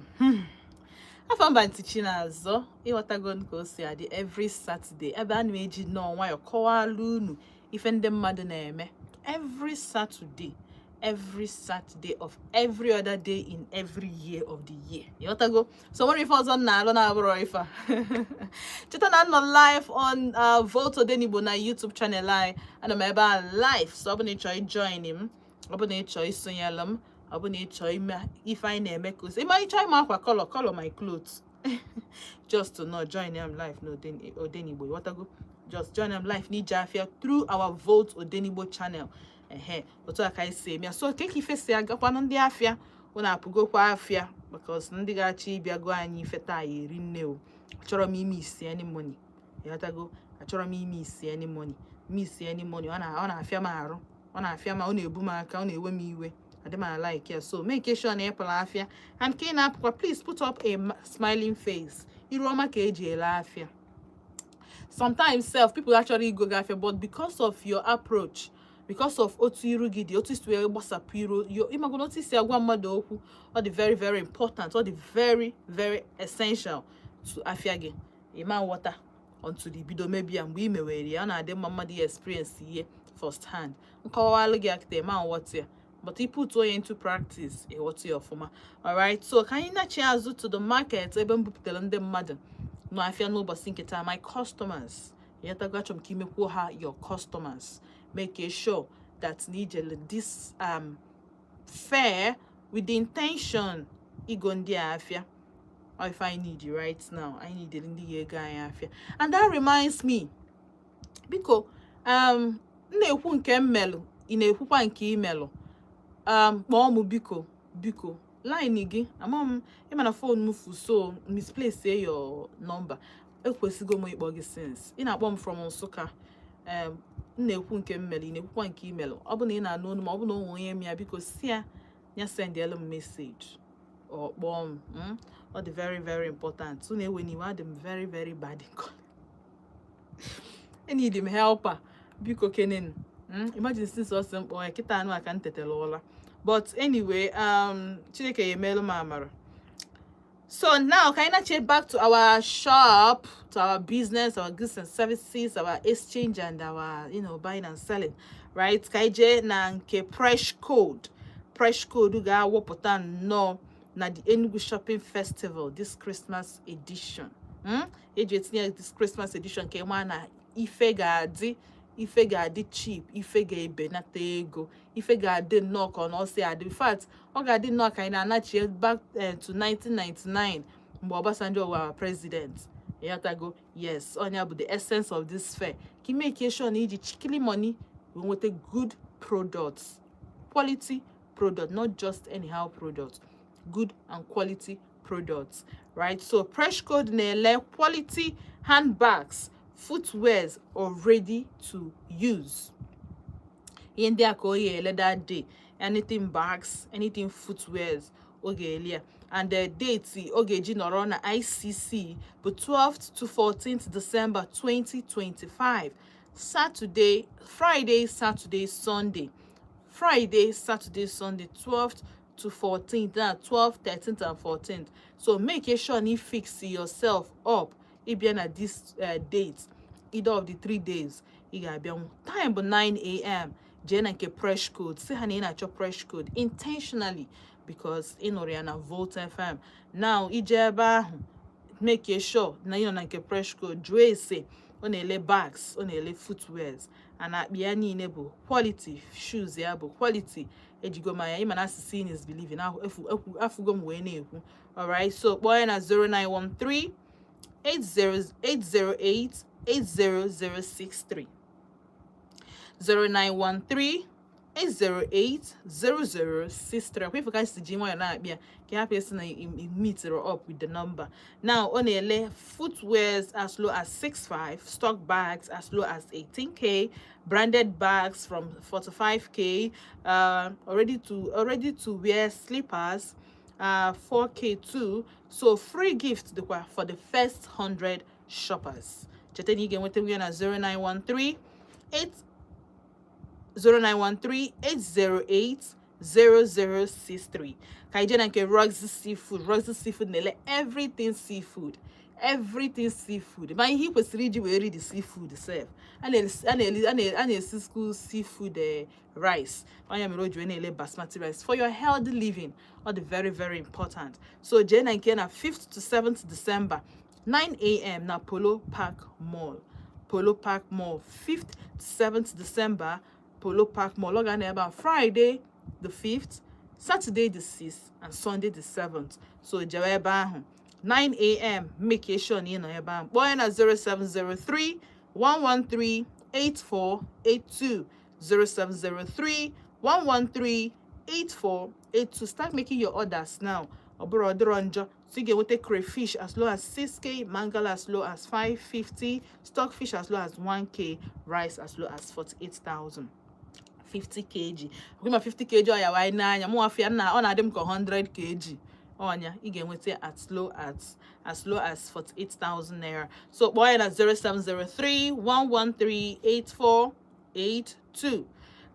Afọ mba ntichi na-azọ ịghọtago ka o si adị every Saturday ebe a na-eji nnọọ nwayọ kọwalụ unu ife ndị mmadụ na-eme every Saturday of every other day in every year of the year. Ịghọtago? So nwere ife ọzọ na-alụ na-abụrụ ife a. Cheta na nọ live on Volt Odenigbo na YouTube channel anyị. Ana m ebe a live, so ọ bụ na ị chọọ join m, ọ bụ na ị chọọ isonyela m, ọ bụ na ị chọọ ime ife anyị na-eme ka osi ịma ịchọ ime akwa color my clothes. Just to know, join them live no Odenigbo. Ịghọtago? Just join them live n'Ije Afia through our Volt Odenigbo channel. Otu aka isi eme so ke ife si agakwa ndị afia ụna apụgokwa afia because ndị ga-achị ịbịago anyị ife taa eri nne o achọrọ m ime isi any money ịghọtago achọrọ m ime isi any money ọ na-afịa m arụ ọ na-afịa ma ọ na-ebu m aka ọ na-ewe m iwe adị m like ya so make sure na ịpụla afia and ka ị na-apụkwa please put up a smiling face iru ọma ka eji ele afia sometimes people actually go afia but because of your approach because of otu iru gị dị otu isi wee gbasapụ iru ịmago otu isi agwa mmadụ okwu ọ dị very very important ọ dị very very essential to afia gị ịma nghọta until the bido mebia mgbe ị mewere ya ọ na-adị mma mmadụ ya experience ihe first hand nkọwalụ gị akịta ịma nghọta ya but you put onye into practice ịghọta ya ọfụma. Alright, so ka anyị na-achị azụ to the market ebe m bupụtara ndị mmadụ n'afia n'ụbọchị nke taa my customers ịghọtago achọrọ m ka imekwuo ha your customers. Make sure that this fair with the intention igondi afia. Or if I need you right now, I need the guy afia. And that reminds me, because na-ekwu nke mmelu ị na-ekwukwa nke imelu kpọọ m biko line gị amam ịma na phone m fu so misplace your number ekwesigo m ịkpọ gị since ị na-akpọ m from Nsụka na-ekwu nke mmeli na-ekwukwa nke email ọ bụ na ị na-anụ onu ma ọ bụ na onwe onye mịa biko si ya send m message or kpọọ m ọ dị very very important so na-ewe n'iwe adị m very very bad in college I need him helper biko kenen imagine since ọ sị m kpọọ ya kịta anụ aka ntetela ụla but anyway Chineke ya emeelu m amara. So now, can I check back to our shop, to our business, our goods and services, our exchange and our, buying and selling, right? Kaije na nke fresh code uga wopota no na the Enugu Shopping Festival this Christmas edition. This Christmas edition ke na ife ga-adị cheap, ife ga-ebe nata ego, ife ga-adị nnọọ ka ọ na ọsị adị. In fact, ọ ga-adị nnọọ ka anyị na-anachi back to 1999 mgbe Obasanjo wa president. Ịghọtago? Yes, ọnya bụ the essence of this fair. Ka make sure na iji chikili money we nweta good products, quality product, not just anyhow product, good and quality products, right? So fresh code na-ele quality handbags, footwears are ready to use. In there that day, anything bags, anything footwears, okay, and the date okay on ICC but 12th to 14th December 2025. Friday, Saturday, Sunday, 12th to 14th, 12th, 13th, and 14th. So make sure you fix yourself up. If you're at this date, either of the 3 days, you gotta be on time but 9 a.m. Jena nke fresh code. Say honey na your fresh code intentionally because in Oriana Volt FM. Now ijeba make sure na you na nke fresh code. Dre say onele bags, onele footwears, and at biani nebo quality shoes ya bo quality. Ejigoma ya imana seeing is believing. Now afugom we nehu. All right. So boy na 0913 808 80063 0913 808-0063. If you guys see Jimo and I be can person meet up with the number. Now on a footwears as low as 6.5, stock bags as low as 18k, branded bags from 45k, already to wear slippers 4k too. So free gift for the first 100 shoppers. Chateni again with them at 0913 808 0063. Kaijena nke Roxy Seafood nele everything seafood. But he kwesịrị iji wee the seafood self. A na-esi school seafood rice. Onye mere o ji na-ele basmati rice for your healthy living. All the very, very important. So jena nke na 5th to 7th December, 9 a.m. na Polo Park Mall. 5th to 7th December, Polo Park Mall. Log on about Friday the 5th, Saturday the 6th, and Sunday the 7th. So jaweba 9 a.m. Make sure you know about boy na 0703 113 8482. 0703 113 8482. Start making your orders now. So you get with a crayfish as low as 6K, mangala as low as 550, stockfish as low as 1K, rice as low as 48,000. 50 kg. Okay, 50 kg or why na mo afia na on adem ko 100 kg. Onya, you get with it as low as 48,000 naira. So boy at 0703 113 8482.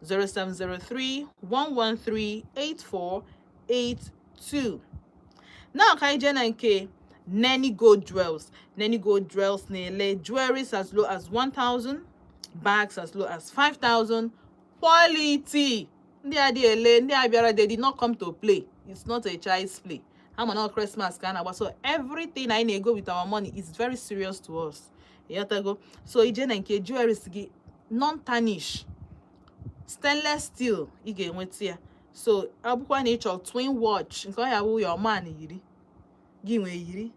0703 113 8482. Now kaijena nke Nenny Gold Dwells. Nenny Gold Dwells nele jewelries as low as 1,000, bags as low as 5,000. Quality. They did not come to play. It's not a child's play. I'm not Christmas kind of, so everything I need go with our money is very serious to us. So ijena nke jewelries non-tarnish, stainless steel. Again with here. So abukwa nature twin watch. Nko ya wo your man yiri. Give yiri.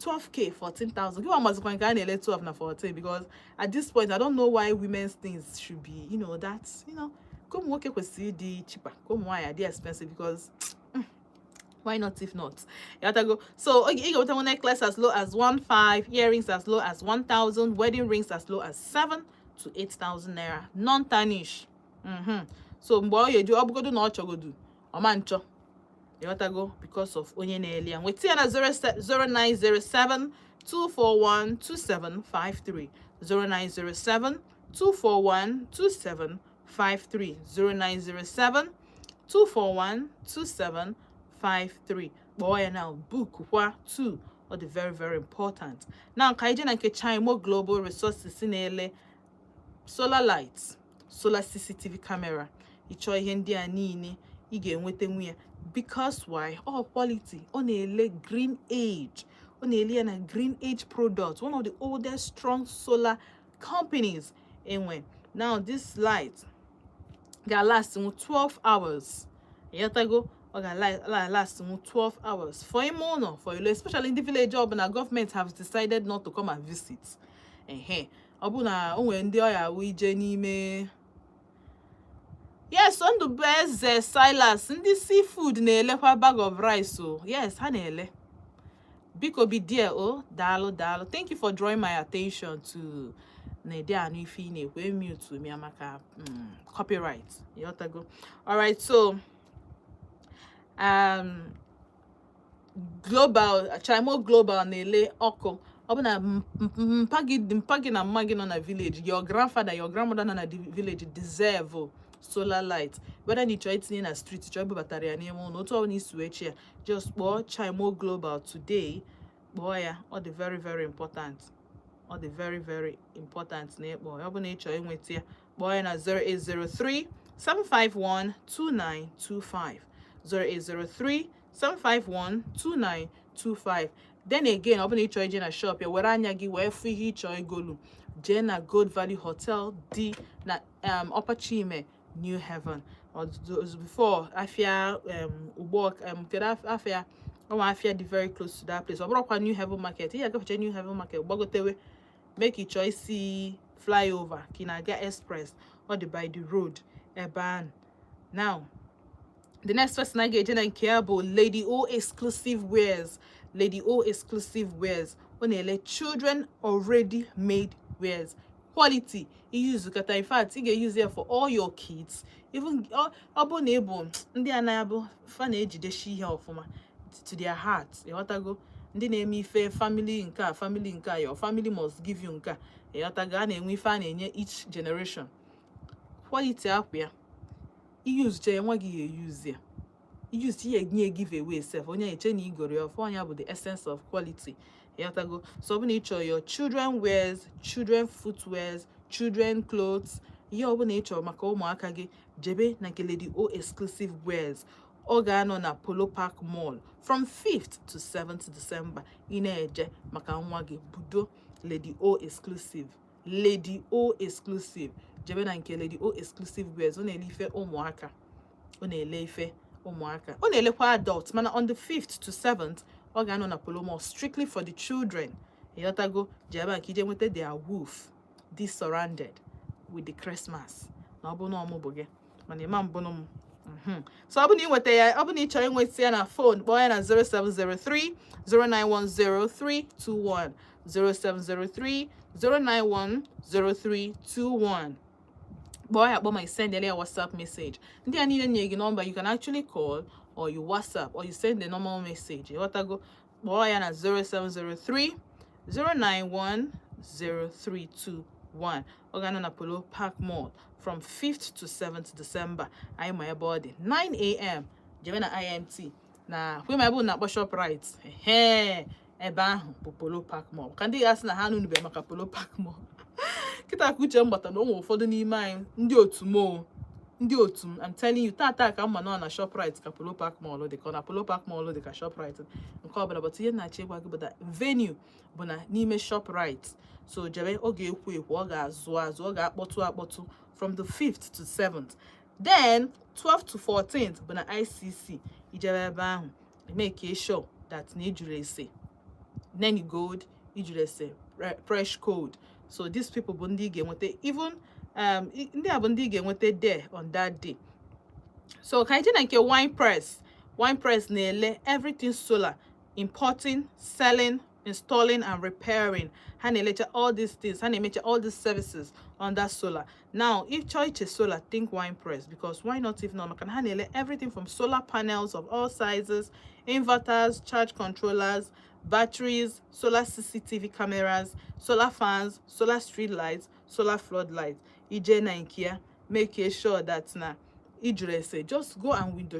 12K, 14,000. Give almost going to 12 na 14 because at this point I don't know why women's things should be, that's, come work with CD cheaper. Come why are they expensive because why not if not? You have to go. So you got a necklace as low as 1,500, earrings as low as 1,000, wedding rings as low as 7,000 to 8,000 naira. Non-tarnish. So boy you do abugodu no chogodu. Omancho. You have to go because of onye na-eli and with 0907 241 2753. 0907 241 2753. 0907 241 2753. Boy now book wa 2 or the very, very important. Now kaijena nke Chimo Global Resources in solar lights, solar CCTV camera. Icho ihe ndị a niile ị ga-enweta nwe because why? All quality on a green age. On a green age product, one of the oldest strong solar companies. Anyway, now this light got last 12 hours. You go last 12 hours for a mono for you, especially in the village job, and our government have decided not to come and visit. Abuna onwe ndị oya wije n'ime. Yes, on the best Silas, ndị seafood na-elekwa bag of rice. So yes, ha na-ele. Biko be there, dalo. Thank you for drawing my attention to Nede anu ifi na-ekwe mute mi amaka copyright. You have to go. All right, so global Chimo Global na-ele ọkụ. Obuna mpagi na mmagi no na village. Your grandfather, your grandmother no na the village deserve solar light. Whether you try it in a street, try battery and not all needs to here. Just watch Chimo Global today. Boy, all the very, very important. All the very, very important neighbor. You're going to with here. Boy, na 0803 751 2925. 0803 751 2925. Then again, I'm going to try a shop here. Where anyagi where free choy golu. Jena Gold Valley Hotel D na Upper Chime, New Heaven. Or before Afia work Afia Afia very close to that place. Or New Heaven Market. Yeah, go to New Heaven Market. Bogotewe make a choice see flyover. Kinaga Express or the by the road. Eban. Now the next person I get in care about Lady O exclusive wears. Lady O exclusive wears. Only children already made wears. Quality. You use it. In fact, you can use it for all your kids. Even Odenigbo, ndị anayabo fan age de she help to their hearts. You want to go? Ndị na-eme ife family nka, your family must give you nka. You want to go na-enwe fan enye each generation. Quality up here. use je nwa gi use ya. Use ye nye giveaway self onye eche na igoro of onya bụ the essence of quality. Yotago. So when your children wears, children footwears, children clothes, you open nature maka ụmụaka gị jebe na nke Lady O exclusive wears. Oga no na Polo Park Mall from 5th to 7th December. Ine maka nwa gị budo Lady O exclusive. Lady O exclusive. Jebe na nke Lady O exclusive wears. One elife ụmụaka. One elife ụmụaka. One elekwa adults. Mana on the 5th to 7th, oga no na Polo Mall strictly for the children. Yotago jebe kije nwete their woof. This surrounded with the Christmas. Na obo no omuboge. Mana imam bono. So abụ na inweta ya, abụ na ị chọrọ inweta ya na phone, kpọọ ya na 0703 0910321 0703 0910321. Kpọọ ya, kpọọ ma send ya WhatsApp message. Ndị a niile nye gị number, you can actually call or you WhatsApp or you send the normal message. Ịghọtago? Kpọọ ya na 0703 0910321. Ogana na Polo Park Mall from 5th to 7th December. I my body 9 a.m. Jemena IMT. Na we my na akpọ ShopRite. Ebe ahụ bụ Polo Park Mall. Ka ndị asị na ha nunu be maka Polo Park Mall. Kita ka uche mgbata na ụmụ ụfọdụ n'ime anyị ndị otu mo. Ndị otu I'm telling you tata ka mma nọ na ShopRite ka Polo Park Mall dị ka na Polo Park Mall dị ka ShopRite. Nke ọbụla but ihe na-achị gwa gị bụ that venue bụ na n'ime ShopRite. So jebe ọ ga-ekwu ọ ga-azụ ọ ga-akpọtụ from the 5th to 7th. Then 12th to 14th bụ na ICC. Ijebe ebe ahụ make sure that na ijuru ese. Then you go ijuru ese fresh code. So these people bụ ndị ga-enweta even ndị a bụ ndị ga-enweta there on that day. So ka ije na nke wine press na-ele everything solar, importing, selling, installing and repairing. Hanelecha all these things, Hanemecha all these services under solar. Now, if choice solar, think wine press, because why not if not? Can handle everything from solar panels of all sizes, inverters, charge controllers, batteries, solar CCTV cameras, solar fans, solar street lights, solar floodlights. Ije na Inkia, make sure that na say just go and window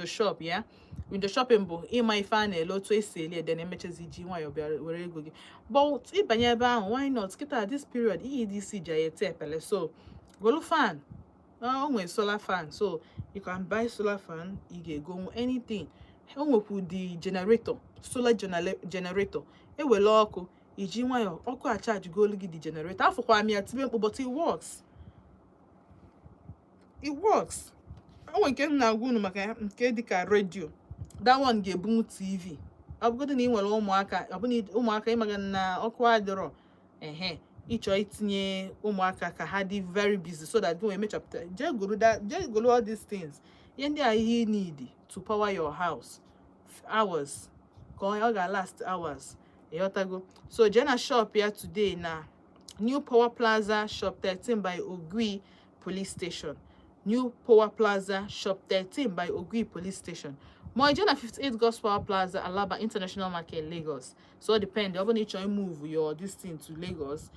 shop, yeah. Window shopping bụ ịma ife a na-ele otu esi eli ede na-emechezi iji nwayọ bịa were ego gị. But ịbanye ebe ahụ, why not? Kita this period EEDC ji ete epele. So golu fan. Onwe solar fan. So you can buy solar fan, you can go anything. Onwekwu the generator, solar generator. Ewele ọkụ, iji nwayọ ọkụ a charge golu gị the generator. Afọkwa m ya tibe mkpu, but it works. It works. I want to get the radio. That one get boom TV. I've got an email umaka. I've been umaka imagana okwadro. Each itinye umaka kahadi very busy so that don't make up just go all these things. Yende are he need to power your house. Hours. Going all last hours. Yotago. So Jenna shop here today na New Power Plaza shop 13 by Ogui Police Station. New Power Plaza, Shop 13 by Ogui Police Station. Moijana 58 Gospel Plaza, Alaba International Market, Lagos. So it depends. You're going to move your this thing to Lagos.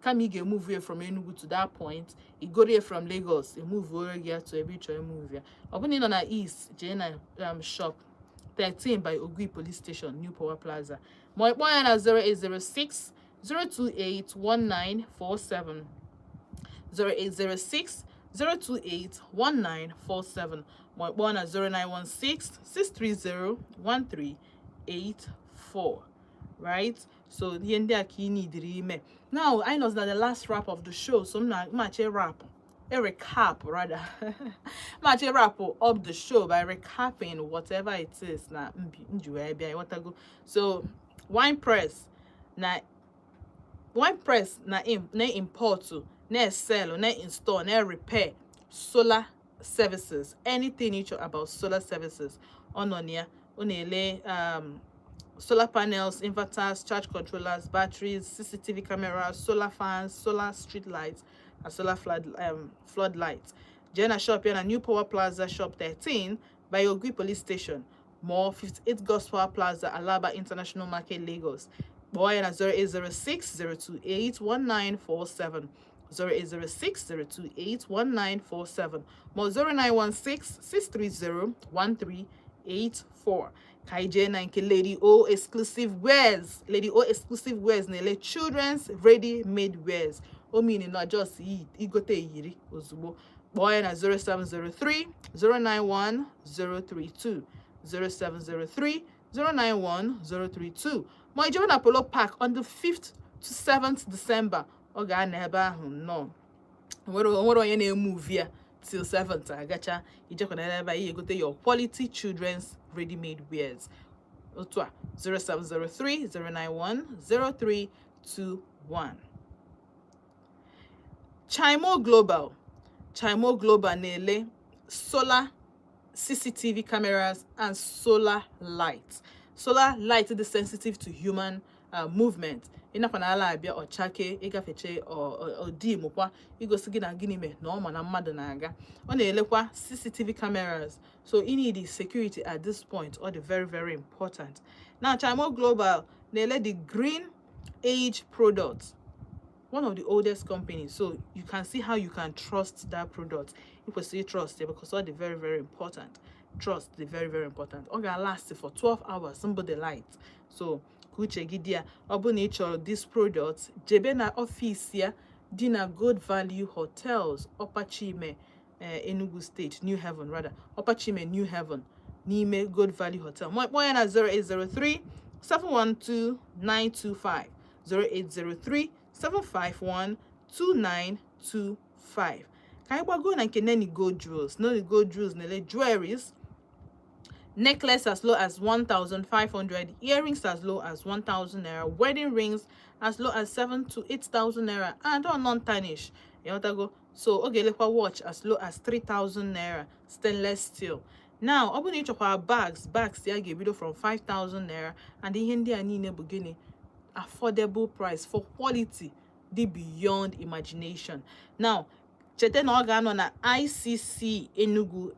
Can you move here from Enugu to that point? You go there from Lagos. You move over here to a beach or move here. Opening on our east, Jana Shop 13 by Ogui Police Station, New Power Plaza. Moijana 0806 028 1947 0806 028-1947. My one at 0916-630-1384. Right? So the end there key need. Now I know that the last wrap of the show, so I'm not much a wrap. A recap rather. Much a wrap up the show by recapping whatever it is now. So wine press na import to na sell, na install, na repair solar services. Anything you about solar services on here. Onele solar panels, inverters, charge controllers, batteries, CCTV cameras, solar fans, solar street lights, and solar floodlights. Jenna shop here na New Power Plaza shop 13 by Ogui Police Station. More 58 Gospel Plaza, Alaba International Market, Lagos. Boy na 0806 028 1947. 0806 028 1947 more 0916 630 1384. Kaije na nke Lady O exclusive wears. Lady O exclusive wears nele children's ready-made wears. O meaning not just igote yiri ozugbo. Boy na 0703 091 032 0703 091 032. Mo ijewe na Polo Park on the 5th to 7th December. Ọ ga-ana ebe ahụ nnọọ. Nwere onye na-emove ya till 7th agacha ijekwa na ebe ihe gote your quality children's ready-made wears. Otu a 0703 091 0321. Chimo Global na-ele solar CCTV cameras and solar lights. Solar light is sensitive to human movement. Ịnakwana ala abịa ọchake ịgafeche ọdimụkwa igosi gị na gịnị me na ọ ma na mmadụ na-aga. Ọ na-elekwa CCTV cameras. So you need the security at this point or the very, very important. Now Chimo Global na-ele the green age products. One of the oldest companies, so you can see how you can trust that product. You can say trust it because all the very, very important. Trust the very, very important. It can last for 12 hours. Somebody light. So kuche gidia obuni chọrọ this product jebe na office ya dị na Good Value Hotels Opachime Enugu State New Haven rather Opachime New Haven n'ime Good Value Hotel. Mo ya na 0803 712 925 0803 751 2925. Ka anyị gbago na nke Neni Gold Jewels. Neni Gold Jewels nele jewelries. Necklace as low as 1,500, earrings as low as 1,000 naira, wedding rings as low as 7,000 to 8,000 naira, and on non-tarnish. So ogelekwa watch as low as 3,000 naira, stainless steel. Now, open each of our bags here give video from 5,000 naira, and the hindi and beginning affordable price for quality, the beyond imagination. Now, chete na organo na ICC Enugu,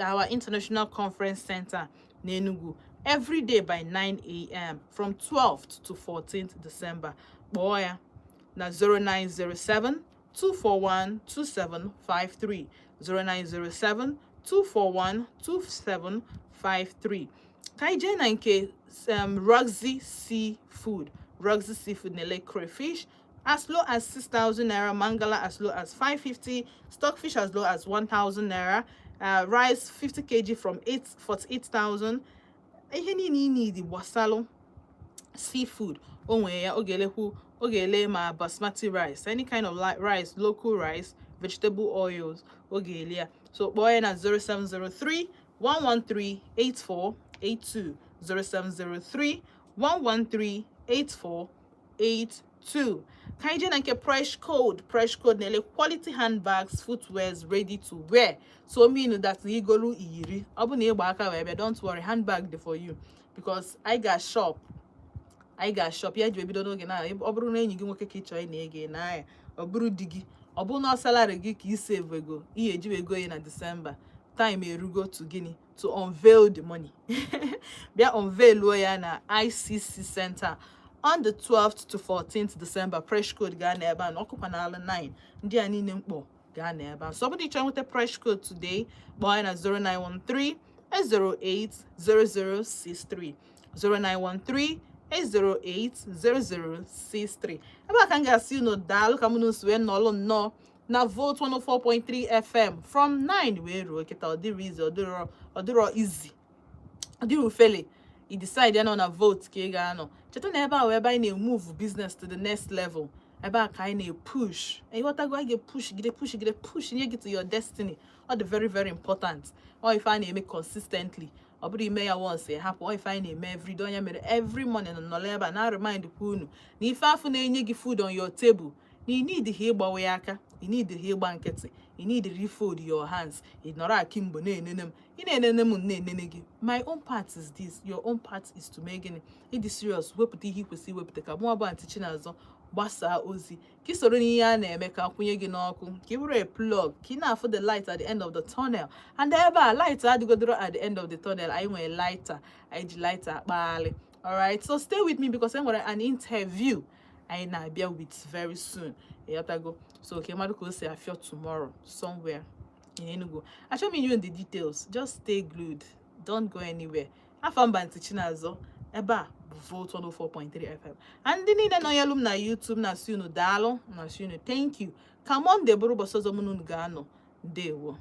our International Conference Center in Enugu, every day by 9 a.m. from 12th to 14th December. Boy, na 0907 241 2753 0907 241 2753. Kaije na nke Rugsy Seafood. Rugsy Seafood nele crayfish as low as 6,000 naira, mangala as low as 550, stockfish as low as 1,000 naira. Rice 50 kg from 48,000. Ihe niile need wasalo seafood. Onwe ya ogele ma basmati rice, any kind of rice, local rice, vegetable oils, ogele ya. So boy na 0703 113 8482 0703 113 8482. Kaije na nke price code nele quality handbags, footwears ready to wear. So mean that igolu iri obu na igba aka webe, don't worry, handbag dey for you because I got shop ya jwe bido n'oge na oburu na enyi gị nwoke ka ịchọ na ege na ya oburu di gị obu na salary gị ka save ego ihe eji ego na December time erugo to gini to unveil the money. Bia unveil ya na ICC Center on the 12th to 14th December. Fresh code ga na ebe a ọkụkwa na ala 9 ndị a niile mkpọ ga na ebe a. So somebody try with the fresh code today boy na 0913 808 0063 0913 808 0063. Ebe a ka m ga-asị unu daalụ ka mụnụ si wee nọlụ nnọọ na Volt 104.3 FM from 9 wee ruo kịta ọdịrọ izi ọdịrọ izi ọdịrọ ufele you decide ya nọ na Volt ka ị ga-anọ. Cheta na ebe a wee ebe anyị na-move business to the next level. Ebe a ka anyị na-push. Ịghọtago anyị ga-push nye gị to your destiny. Ọ dị very, very important. Ọ ife a na-eme consistently. Ọ bụrụ ime ya once hapụ. Ọ ife anyị na-eme every day. Onye mere every morning nọrọ ebe a na remind kwa unu na ife afụ na-enye gị food on your table. Na you need ihe ịgbawe ya aka. You need ihe ịgba nkịtị. You need to refold your hands. Ị nọrọ akimbo na-enene m. Ị na-enene m na-enene gị. My own part is this. Your own part is to make it. Ịdị serious. Wepụta ihe ikwesị iwepụta ka mụ abụ Aunty Chinazọ gbasaa ozi ka ị soro n'ihe a na-eme ka akwụnye gị n'ọkụ ka ị bụrụ a plug ka ị na-afụ the light at the end of the tunnel. And ebe a light adịgodoro at the end of the tunnel. Anyị nwere lighter. Anyị ji lighter akpaghalị. Alright, so stay with me because I'm going to an interview I na be with very soon. Go. So Kemadu say I feel tomorrow somewhere in Enugu. I show me you in the details. Just stay glued. Don't go anywhere. Have fun by Chinazo. Eba vote 104.3 FM. And the need no yelum na YouTube na sunu dalo na sunu. Thank you. Come on, the buru bosozo munun gano. Dewo.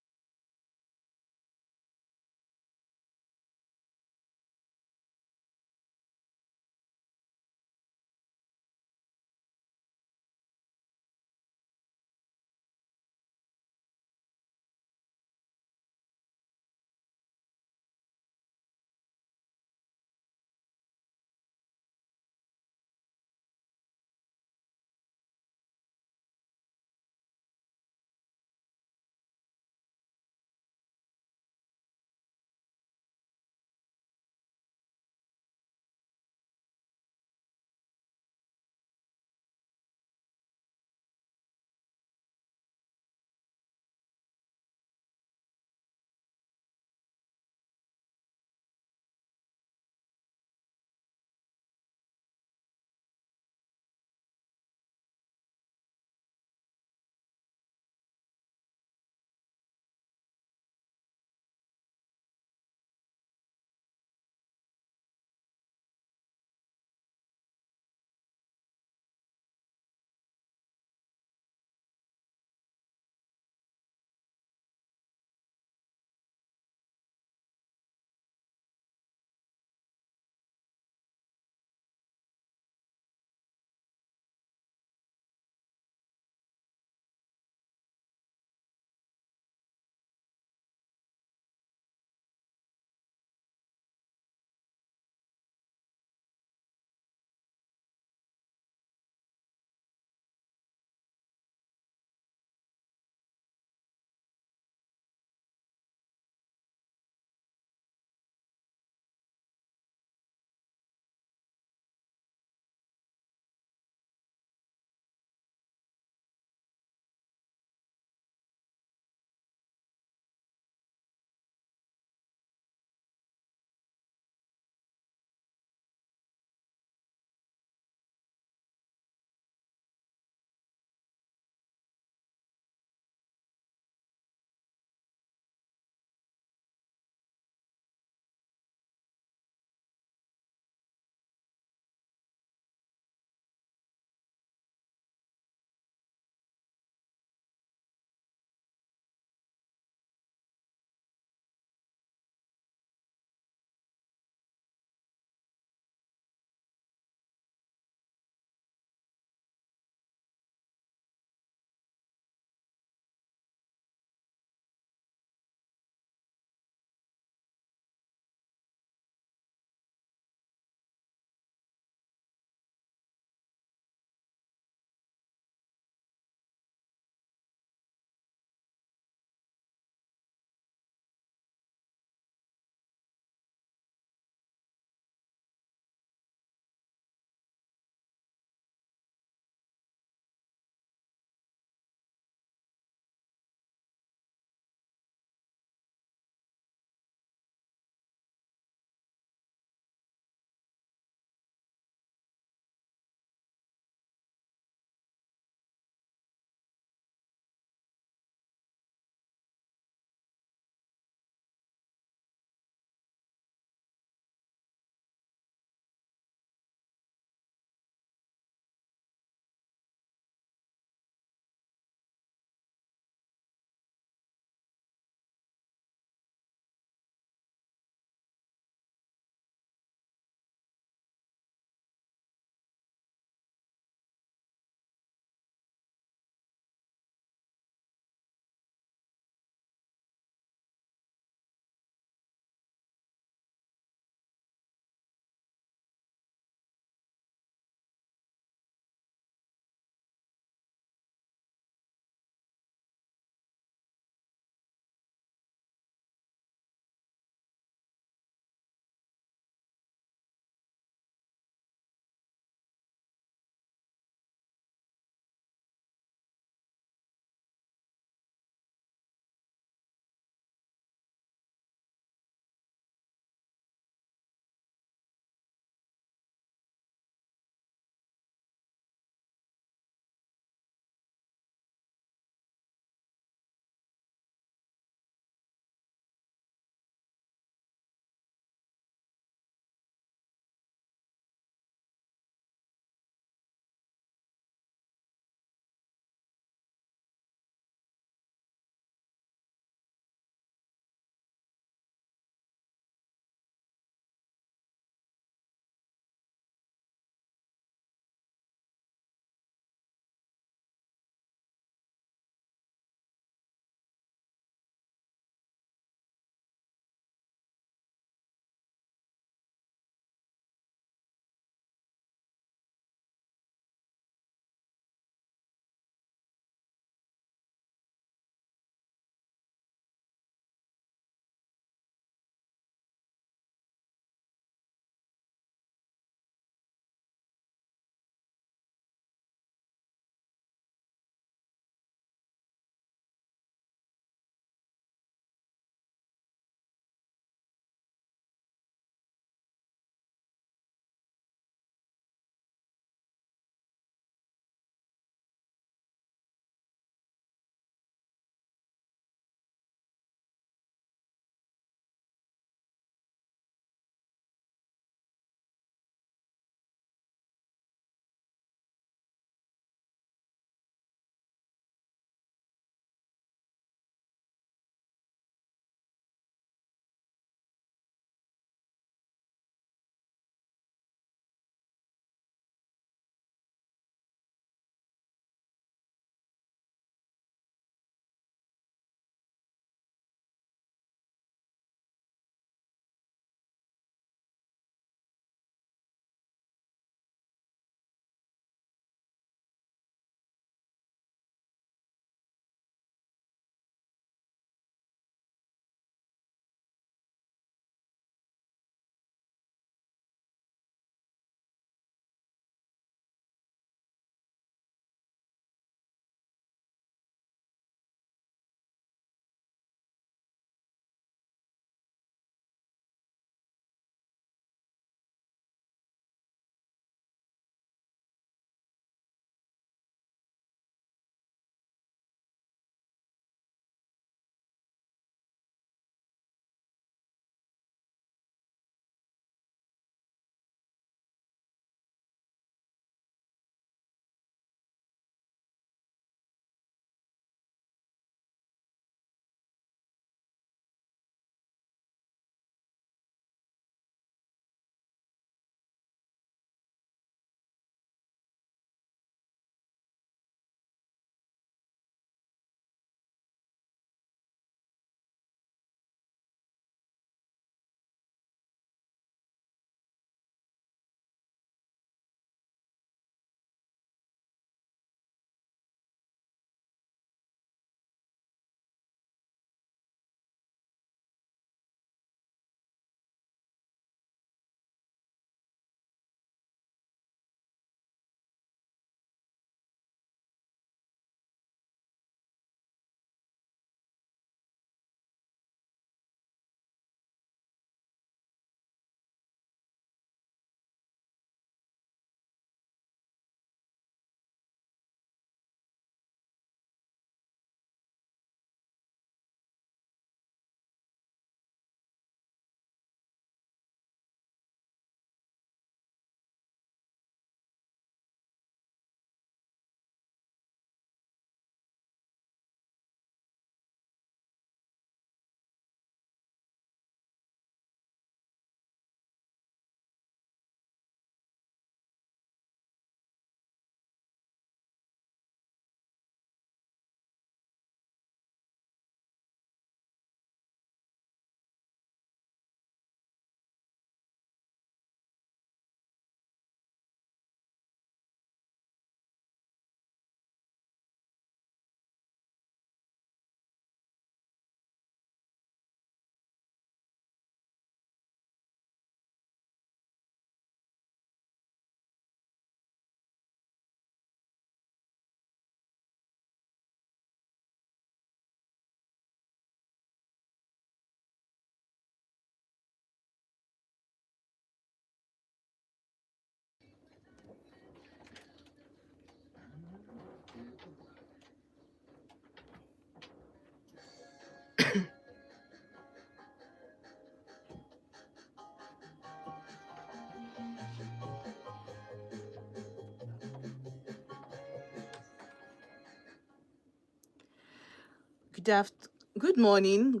Good morning.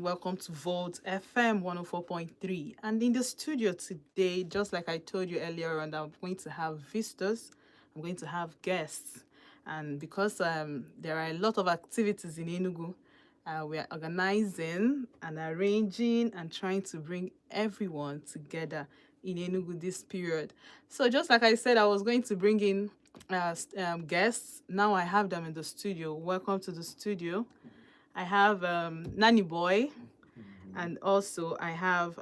Welcome to Volt FM 104.3. And in the studio today, just like I told you earlier on, I'm going to have visitors, I'm going to have guests. And because there are a lot of activities in Enugu, we are organizing and arranging and trying to bring everyone together in Enugu this period. So just like I said, I was going to bring in guests. Now I have them in the studio. Welcome to the studio. I have Nanny Boy, and also I have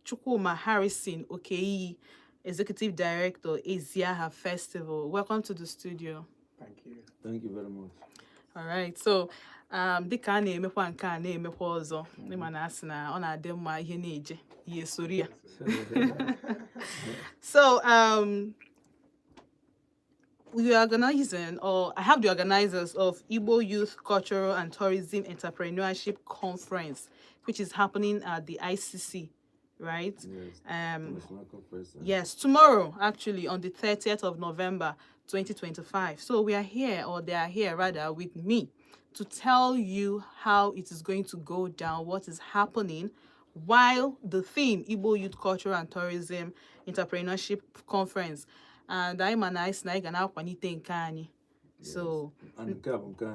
Chukwuma Harrison Okei, Executive Director, Ije Festival. Welcome to the studio. Thank you. Thank you very much. All right, so dịka a na-emekwa nke a na-emekwa ọzọ, ịma na asị na ọ na-adị mma ihe na-eje ihe soro ya. So we are organizing, or I have the organizers of Igbo Youth Cultural and Tourism Entrepreneurship Conference, which is happening at the ICC, right? Yes. Yes, tomorrow, actually, on the 30th of November, 2025. So we are here, or they are here rather, with me to tell you how it is going to go down, what is happening, while the theme, Igbo Youth Cultural and Tourism Entrepreneurship Conference, and I'm a nice night and I'll nke so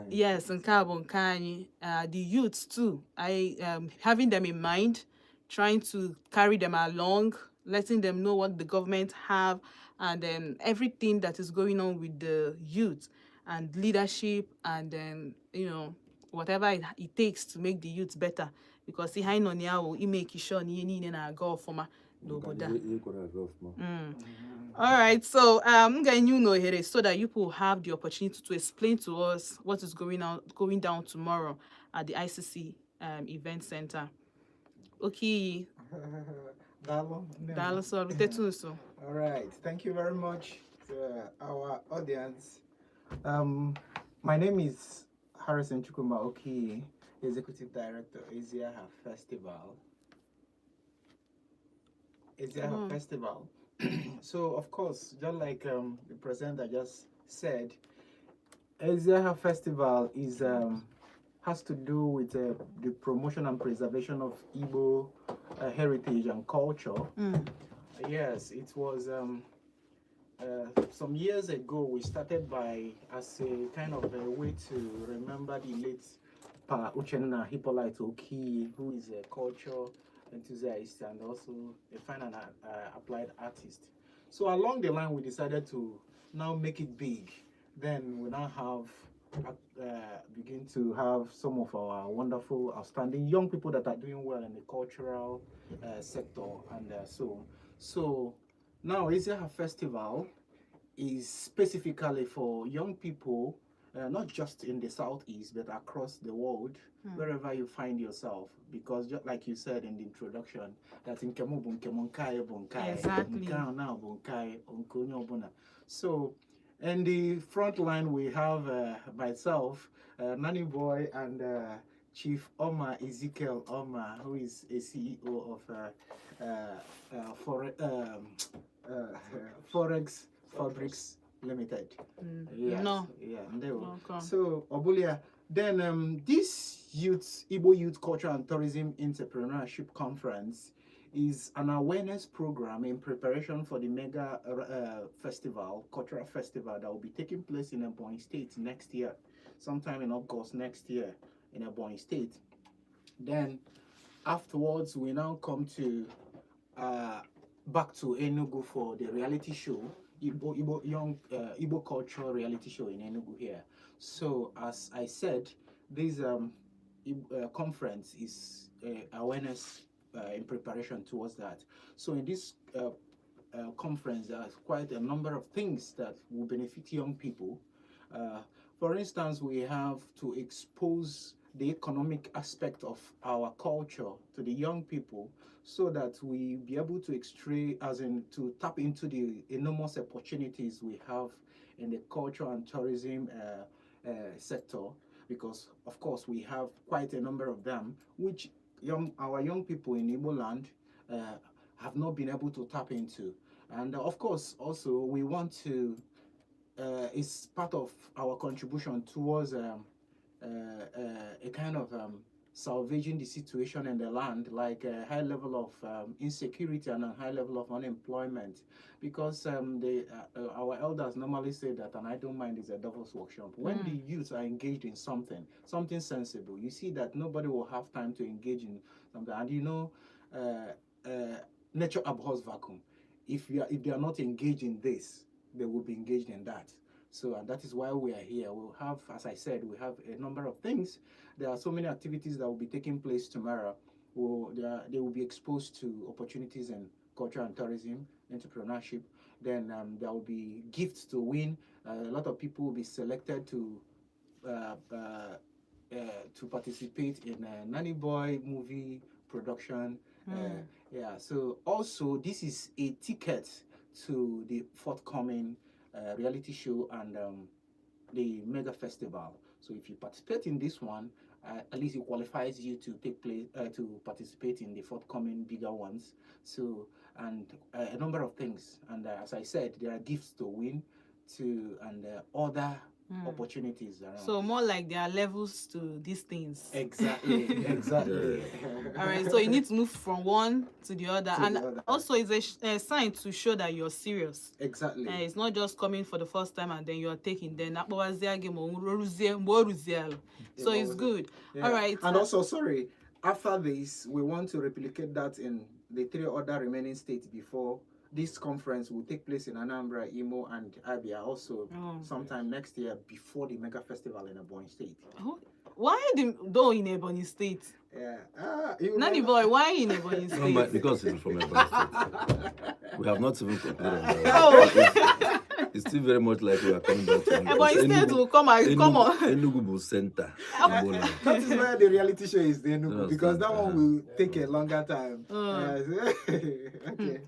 yes, nke anyị, the youths too. I having them in mind, trying to carry them along, letting them know what the government have, and then everything that is going on with the youth and leadership, and then whatever it takes to make the youth better, because ihe anyị nọ na ya wụ imeki sure na ihe niile na-aga ọfụma n'obodo a. All right, so I'm getting you know here so that you will have the opportunity to explain to us what is going down tomorrow at the ICC event center. Okay. All right, thank you very much to our audience. My name is Harrison Chukwuma Oki, Executive Director, Ije Afia Festival. Ije Afia Festival. So, of course, just like the presenter just said, Ije Afia Festival is has to do with the promotion and preservation of Igbo heritage and culture. Yes, it was some years ago. We started by as a kind of a way to remember the late Pa Uchenna Hippolyte Oki, who is a culture enthusiast and also a fine and applied artist. So along the line, we decided to now make it big. Then we now have begin to have some of our wonderful, outstanding young people that are doing well in the cultural sector, and so now Ije Afia Festival is specifically for young people, not just in the southeast but across the world, wherever you find yourself, because just like you said in the introduction, that in so in the front line we have myself, Nanny Boy, and Chief Omar Ezekiel Omar, who is a CEO of Forex Fabrics Limited. Yes, No. yeah, so Obulia, then this Igbo Youth Culture and Tourism Entrepreneurship Conference is an awareness program in preparation for the mega cultural festival that will be taking place in Ebonyi State next year, sometime in August next year in Ebonyi State. Then afterwards, we now come to back to Enugu for the reality show, Igbo cultural reality show in Enugu here. So as I said, this conference is awareness in preparation towards that. So in this conference, there's quite a number of things that will benefit young people. For instance, we have to expose the economic aspect of our culture to the young people, so that we be able to to tap into the enormous opportunities we have in the culture and tourism sector, because of course we have quite a number of them, which our young people in Igbo land have not been able to tap into. And of course, also we want to, it's part of our contribution towards a kind of salvaging the situation in the land, like a high level of insecurity and a high level of unemployment. Because our elders normally say that an idle mind is a devil's workshop. When the youth are engaged in something sensible, you see that nobody will have time to engage in something. And nature abhors vacuum. If they are not engaged in this, they will be engaged in that. So, and that is why we are here. We'll have, as I said, we have a number of things. There are so many activities that will be taking place tomorrow. They will be exposed to opportunities in culture and tourism, entrepreneurship. Then there will be gifts to win. A lot of people will be selected uh, uh, to participate in a Nanny Boy movie production. Yeah, so also this is a ticket to the forthcoming reality show and the mega festival. So if you participate in this one, at least it qualifies you to take place to participate in the forthcoming bigger ones. So and a number of things. And as I said, there are gifts to win, to and other opportunities around. So more like there are levels to these things. Exactly, exactly. All right, so you need to move from one to the other, To and the other. also it's a sign to show that you're serious. Exactly. It's not just coming for the first time and then you are taking. Then so it's good. Yeah. All right. And also, sorry, after this, we want to replicate that in the 3 other remaining states before this conference will take place in Anambra, Imo, and Abia also sometime next year before the mega festival in Ebonyi State. Why though in Ebonyi State? Yeah. Nanny Boy, why in Ebonyi State? No, because it's from Ebonyi State. We have not even concluded on that. It's still very much like we are coming back to Ebonyi State will come on. Enugu Center. That is where the reality show is, the Enugu, because that one will take a longer time. Okay.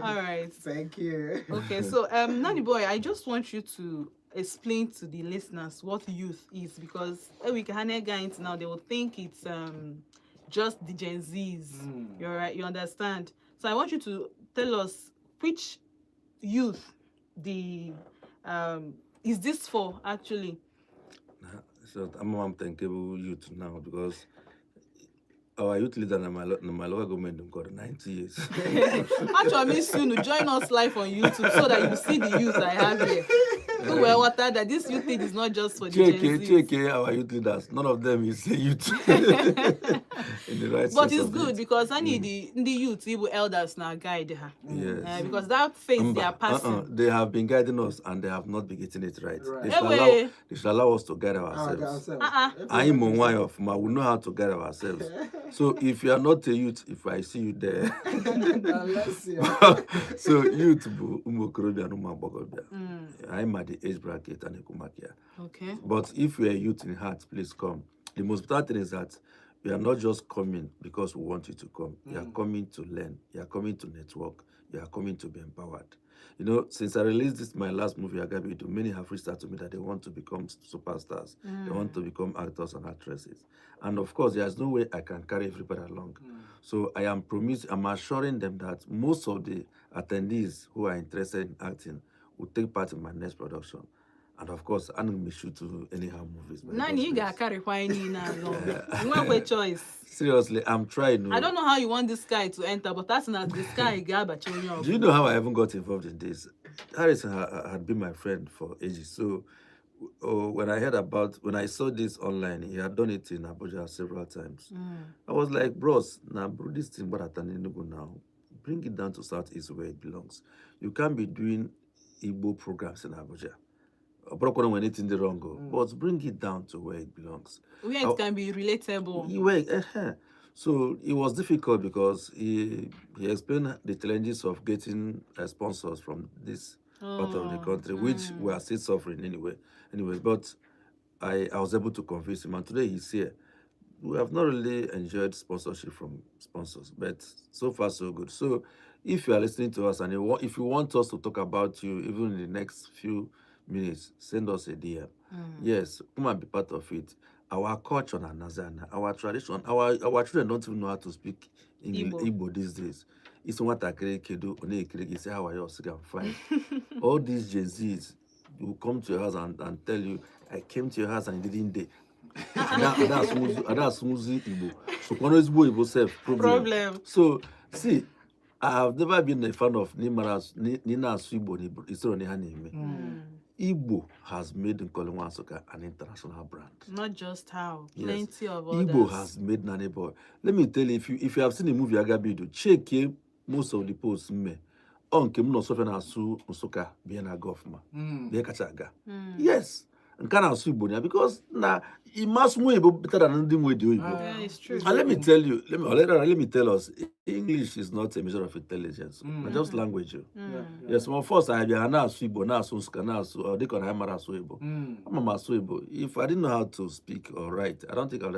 All right. Thank you. Okay, so Nanny Boy, I just want you to explain to the listeners what youth is, because we can get into now, they will think it's just the Gen Zs. You're right, you understand. So I want you to tell us which youth is this for actually. So I'm thankful youth now because our youth leader in my local government got 90 years. Actually, soon join us live on YouTube so that you see the youth I have here. Well, what that this youth thing is not just for the Gen Zs. Our youth leaders, none of them is a youth. In the right but sense it's of good it. because I need the youth, even elders now guide her. Yes. Because that phase they are passing. They have been guiding us and they have not been getting it right. Right. They should allow us to guide ourselves. I am on way off, ma. We know how to guide ourselves. So if you are not a youth, if I see you there, so youth, I'm at the age bracket and Ekumakia. Okay. But if you're a youth in heart, please come. The most important thing is that we are not just coming because we want you to come. You are coming to learn. You are coming to network. You are coming to be empowered. You know, since I released my last movie, Agabido, many have reached out to me that they want to become superstars. They want to become actors and actresses. And of course, there's no way I can carry everybody along. So I'm assuring them that most of the attendees who are interested in acting will take part in my next production. And of course, I'm going to shoot to anyhow movies. Nani, you got carry whining now. You have a choice. Seriously, I'm trying. I don't know how you want this guy to enter, but that's not this guy. Do you know how I even got involved in this? Harrison had been my friend for ages. So when I saw this online, he had done it in Abuja several times. I was like, bros, now this thing, but now, bring it down to Southeast where it belongs. You can't be doing Igbo programs in Abuja. Anything wrong, but bring it down to where it belongs. Where it can be relatable. So it was difficult because he explained the challenges of getting sponsors from this part of the country, which we are still suffering anyway. But I was able to convince him, and today he's here. We have not really enjoyed sponsorship from sponsors, but so far so good. So if you are listening to us and if you want us to talk about you even in the next few minutes, send us a DM. Yes, come and be part of it. Our culture and Nazana, our tradition, our children don't even know how to speak Igbo these days. It's what I say how I also can find. All these Gen Zs will come to your house and tell you, I came to your house and didn't date. That's Muzi Igbo. So Kono's boy Igbo self problem. So see, I have never been a fan of Nina Suibo Igbo. Igbo has made Nkolewa Nsukka an international brand. Not just how, plenty of Igbo others. has made Nani Boy. Let me tell you, if you have seen the movie Agabido, check most of the posts me. On Kim no sofa na su Nsukka be na government. Be kachaga. Yes. And can asu Igbo because na it must be better than the way do Igbo. Yeah, it's true. And let me tell you, let me tell us, English is not a measure of intelligence. It's just language. Yes, well, first I have na Igbo, na Nsukka, na or they can have Igbo. I'm a Igbo. If I didn't know how to speak or write, I don't think I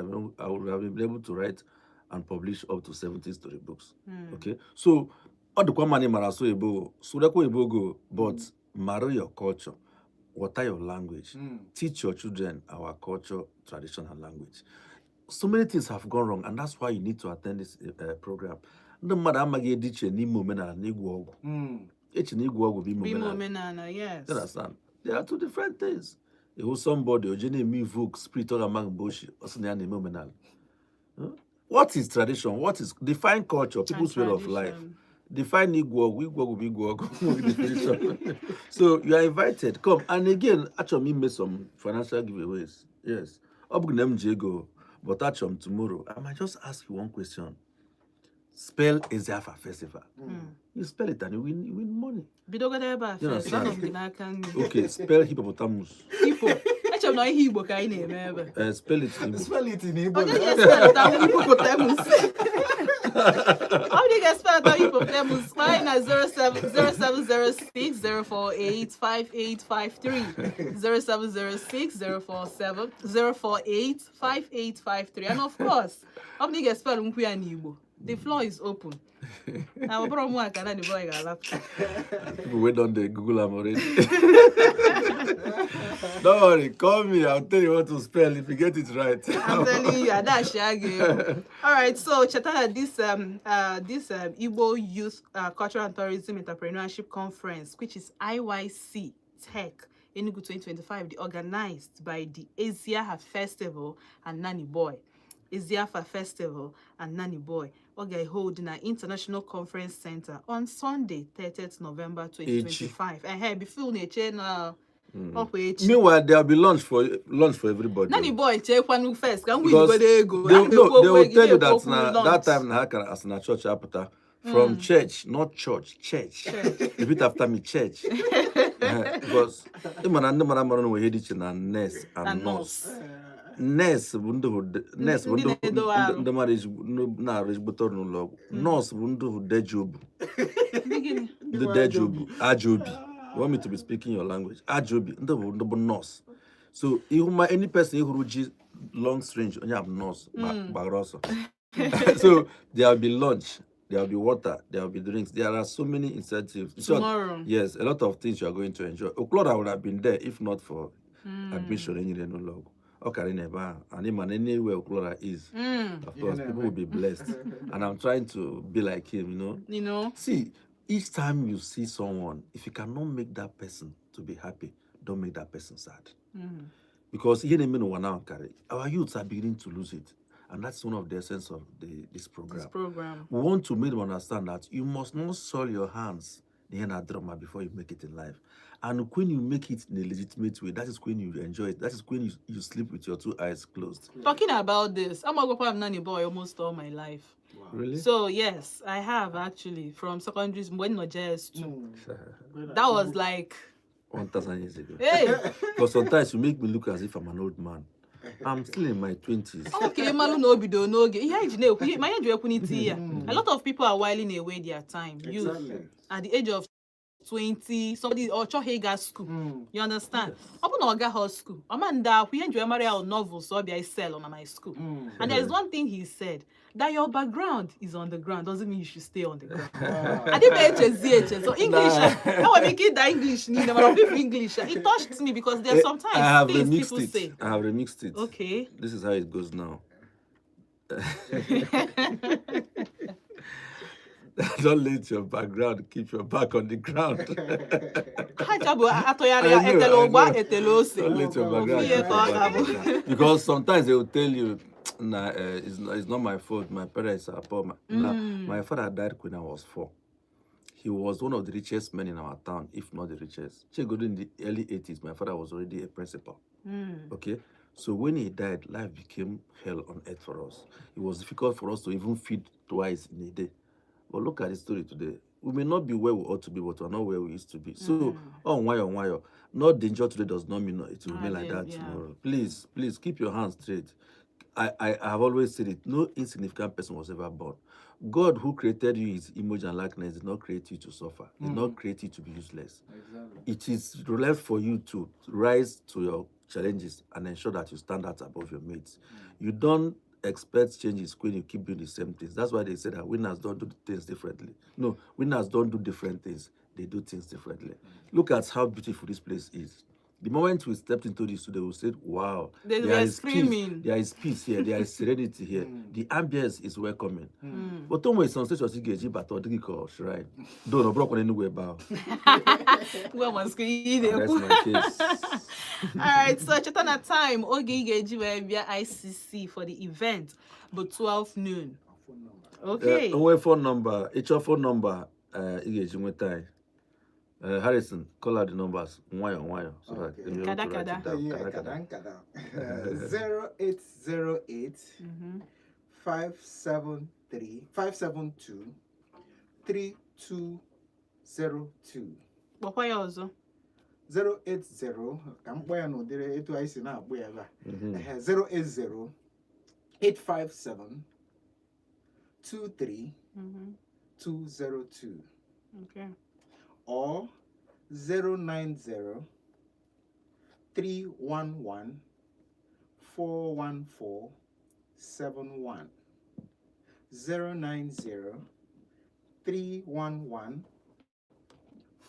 would have been able to write and publish up to 70 storybooks. Okay, so all the money Maraso Igbo, Surako Igbo go, but marry your culture. What are your language? Teach your children our culture, tradition, and language. So many things have gone wrong, and that's why you need to attend this program. No matter how much you teach ni momena ni guogo. Each ni guogo be momena. Yes. You understand? There are two different things. It was somebody or Jenny me vogue spirit or among bush or something momenal. What is tradition? What is define culture? People's way of life. Define Igbo. So you are invited. Come. And again, actually made some financial giveaways. Yes. Obgnem Jego, but actually tomorrow. I might just ask you one question. Spell Ije Afia Festival. You spell it and you win money. You understand? Okay, spell hippopotamus. Hippo. Spell it in Igbo. Spell it in Igbo. Hippopotamus. How do you get spelled out hippopotamus? Mine at 0706 048 5853 0706 047 048 5853. And of course, how do you get spelled in Igbo? The floor is open. Now, People wait on the Google am already. Don't worry, call me. I'll tell you what to spell if you get it right. I'm telling you, that's shaggy. All right, so Chatana, this Igbo Youth Cultural and Tourism Entrepreneurship Conference, which is IYC Tech Enugu 2025, organized by the Ije Afia Festival and Nanny Boy. Ije Afia Festival and Nanny Boy. Okay, hold in an international conference center on Sunday, 30th November 2025. And hey, before you change meanwhile, there'll be lunch for everybody. Nanny Boy, check one first. Can we go? They will tell you that that time as in a church apata from church, not church. Repeat after me, church. Because we head in nurse and nurse. Nurse the marriage na rejibutor no log. Nurse wundu de job. The dead job. Ajobi. You want me to be speaking your language? Ajobi. The nurse. So any person who long strange only have nurse bagroso. So there will be lunch, there will be water, there will be drinks. There are so many incentives. Tomorrow. Yes, a lot of things you are going to enjoy. Oklora would have been there if not for admission in no log. Okay, never. And even anywhere Oklora is, of course, people will be blessed. And I'm trying to be like him, You know. See, each time you see someone, if you cannot make that person to be happy, don't make that person sad. Because our youths are beginning to lose it. And that's one of the essence of this program. We want to make them understand that you must not soil your hands in a drama before you make it in life. And when you make it in a legitimate way, that is when you enjoy it. That is when you sleep with your two eyes closed. Talking about this, I'm a nanny boy almost all my life. Wow. Really? So yes, I have actually from secondary when not just that was like 1,000 years ago. Hey, because sometimes you make me look as if I'm an old man. I'm still in my 20s. Okay, Malu no bido no ge. A lot of people are whiling away their time. Exactly. At the age of 20, somebody or Chohega school. You understand? Open Oga school. Amanda, we enjoy Maria novels, so I sell on my school. And there's one thing he said that your background is on the ground doesn't mean you should stay on the ground. I didn't HSDH, so English. How I make it the English? English. It touched me because there's sometimes things people say. I have remixed it. Okay. This is how it goes now. Don't let your background keep your back on the ground. Hachabu atoyari I know, etelo I ogba know. etelo ose. Don't let your background Fear keep your for back on the Akabu. ground. Because sometimes they will tell you, nah, it's not my fault. My parents are poor. Nah, my father died when I was 4. He was one of the richest men in our town, if not the richest. Chegodo in the early 80s, my father was already a principal. Okay? So when he died, life became hell on earth for us. It was difficult for us to even feed twice in a day. But look at the story today. We may not be where we ought to be, but we're not where we used to be. So, on why, not danger today does not mean it will remain like that tomorrow. Please, please keep your hands straight. I have always said it. No insignificant person was ever born. God, who created you in his image and likeness, did not create you to suffer. Did not create you to be useless. Exactly. It is left for you to rise to your challenges and ensure that you stand out above your mates. You don't expect changes when you keep doing the same things. That's why they say that winners don't do things differently. No, winners don't do different things. They do things differently. Look at how beautiful this place is. The moment we stepped into the studio, we said, wow, They there were is screaming. peace. There is peace here. There is serenity here. The ambience is welcoming. But don't wait, some stage of Sigeji, but Odinigbo shrine. Don't know, broken anywhere bow. Well, one screen. That's my case. All right, so Chetana time. Ogi Geji via ICC for the event, but 12 noon. Phone number. Okay. Onwe phone number, your phone number, Igeji Nwetai. Harrison, call out the numbers. Nwayo, so that Okay. they'll be able to write it down. Yeah, Kada. kadang. 0808 572 3202. What ya ọzọ? 080 ka mkpọ ya n'ụdịrị etu anyị si na-akpọ ya ebe a. 080 857 23202 Okay. or 090 311 41471. 090 311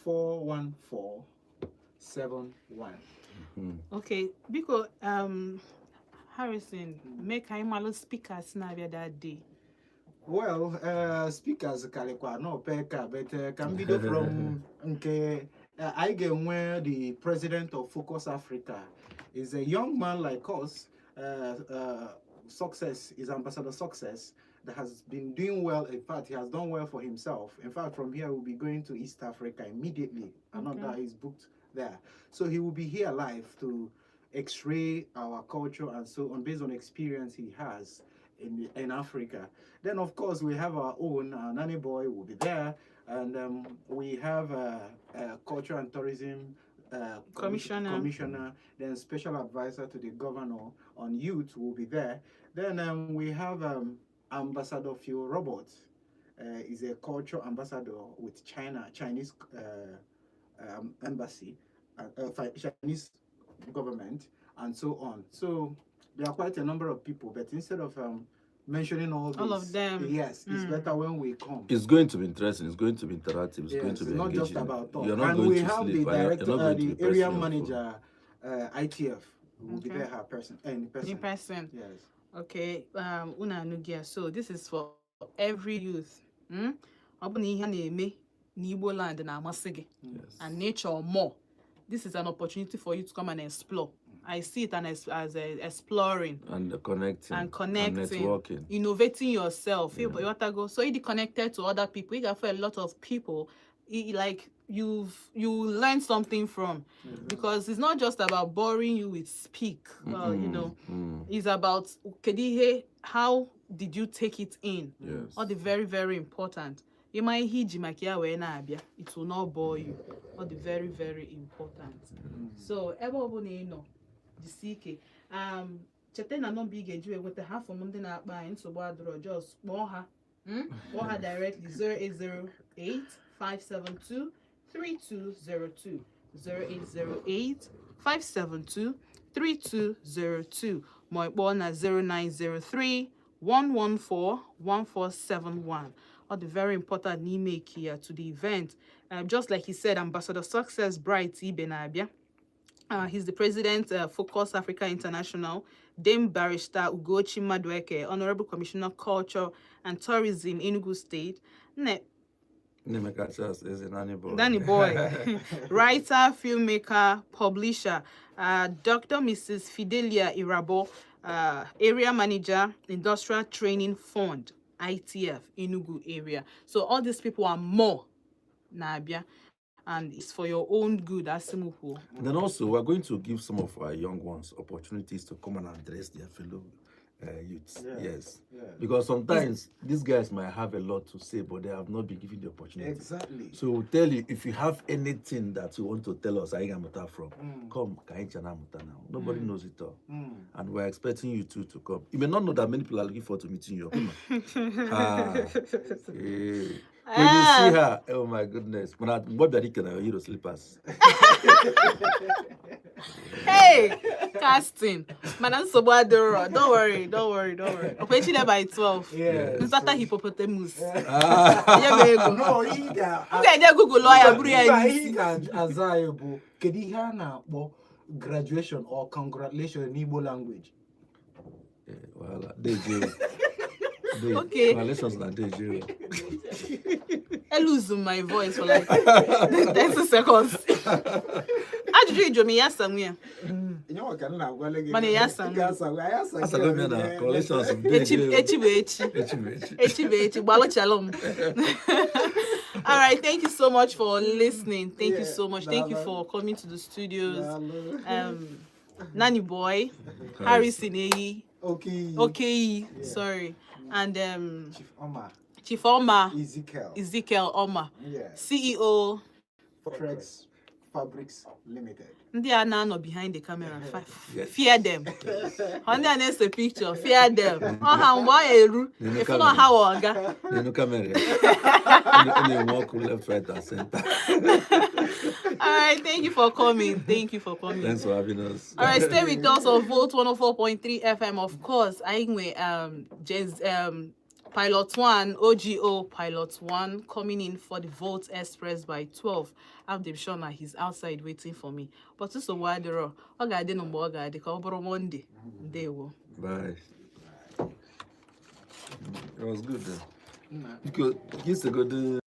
41471. Okay, because Harrison, make I malo speakers na bia that day. Well, speakers kalikwa no peka, but can be from nke I get where the president of Focus Africa is a young man like us. Success is Ambassador Success that has been doing well. In fact, he has done well for himself. In fact, from here we'll be going to East Africa immediately. Another is booked there, so he will be here live to X-ray our culture and so on based on experience he has in Africa. Then of course we have our own Nanny Boy will be there, and we have culture and tourism commissioner, then special advisor to the governor on youth will be there. Then we have Ambassador Phil Roberts, is a culture ambassador with Chinese embassy, Chinese government, and so on. So there are quite a number of people, but instead of mentioning all of them, yes, it's better when we come. It's going to be interesting. It's going to be interactive. It's going to be not engaging. just about talk. You're not And going we to have sleep. the You're not director, going to the be area pressing your manager, ITF, who will be Okay. there, her person, in person. In person. Yes. Okay, una nugia. So this is for every youth. Ọ bụ na ihe a na-eme n'Igbo land na-amasị gị Yes. and nature more. This is an opportunity for you to come and explore. I see it as exploring And connecting. and connecting, And networking. innovating yourself. You want to go, so you connected to other people. You got for a lot of people. Like you learn something from, because it's not just about boring you with speak. Well, you know, it's about how did you take it in? Yes. All the very, very important. You might it will not bore you. All the very, very important. So chete na number ị ga-eji weta ha from ndị na-akpa anyị nsogbu adọrọ just kpọọ ha directly 0808 572 3202 0808 572 3202 ma kpọọ na 0903 114 1471. All the very important n'ime here to the event. Just like he said, Ambassador Success Bright Ibenabia. He's the president of Focus Africa International. Dame Barrister Ugochi Madueke, Honorable Commissioner Culture and Tourism, Enugu State. Nemeka is a nanny boy. Danny Boy, writer, filmmaker, publisher, Dr. Mrs. Fidelia Irabo, area manager, Industrial Training Fund, ITF, Enugu area. So all these people are more Nabia, and it's for your own good, Asimuhu. Then also, we're going to give some of our young ones opportunities to come and address their fellow youths. Yes. Because sometimes these guys might have a lot to say, but they have not been given the opportunity. Exactly. So we'll tell you, if you have anything that you want to tell us, Aigamuta from, come, Kaichana Muta now. Nobody knows it all. And we're expecting you two to come. You may not know that many people are looking forward to meeting you. Come on. When you see her, oh my goodness. What the heck are your slippers? Hey, casting. Madam Sobadoro. Don't worry. Okay, she there by 12. Yeah. Nsata hippopotamus. No, he Okay, Google lawyer. can Azaibu. Kedihana graduation or congratulations in Igbo language. Well, DJ. Okay. Congratulations on DJ. I lose my voice for like 30 seconds. Ajụjụ ijomi ya samwe. Mana ya samwe. Congratulations on Echi. Balo shalom. All right, thank you so much for listening. Thank you so much. Thank you for coming to the studios. Nanny Boy, Harrison Eyi. Okay. Sorry. And Chief Oma Ezekiel Oma, CEO Fabrics Limited. They are now behind the camera. Fear them. On the next picture, fear them. Oh, how if not how no camera. Only walk left, right, and center. All right, thank you for coming. Thanks for having us. All right, stay with us on Volt 104.3 FM. Of course, I Pilot 1, OGO Pilot 1 coming in for the Volt Express by 12. I'm sure now he's outside waiting for me. But it's a while there. I got no more guy. They come over Monday. They will. Bye. It was good then. Because years ago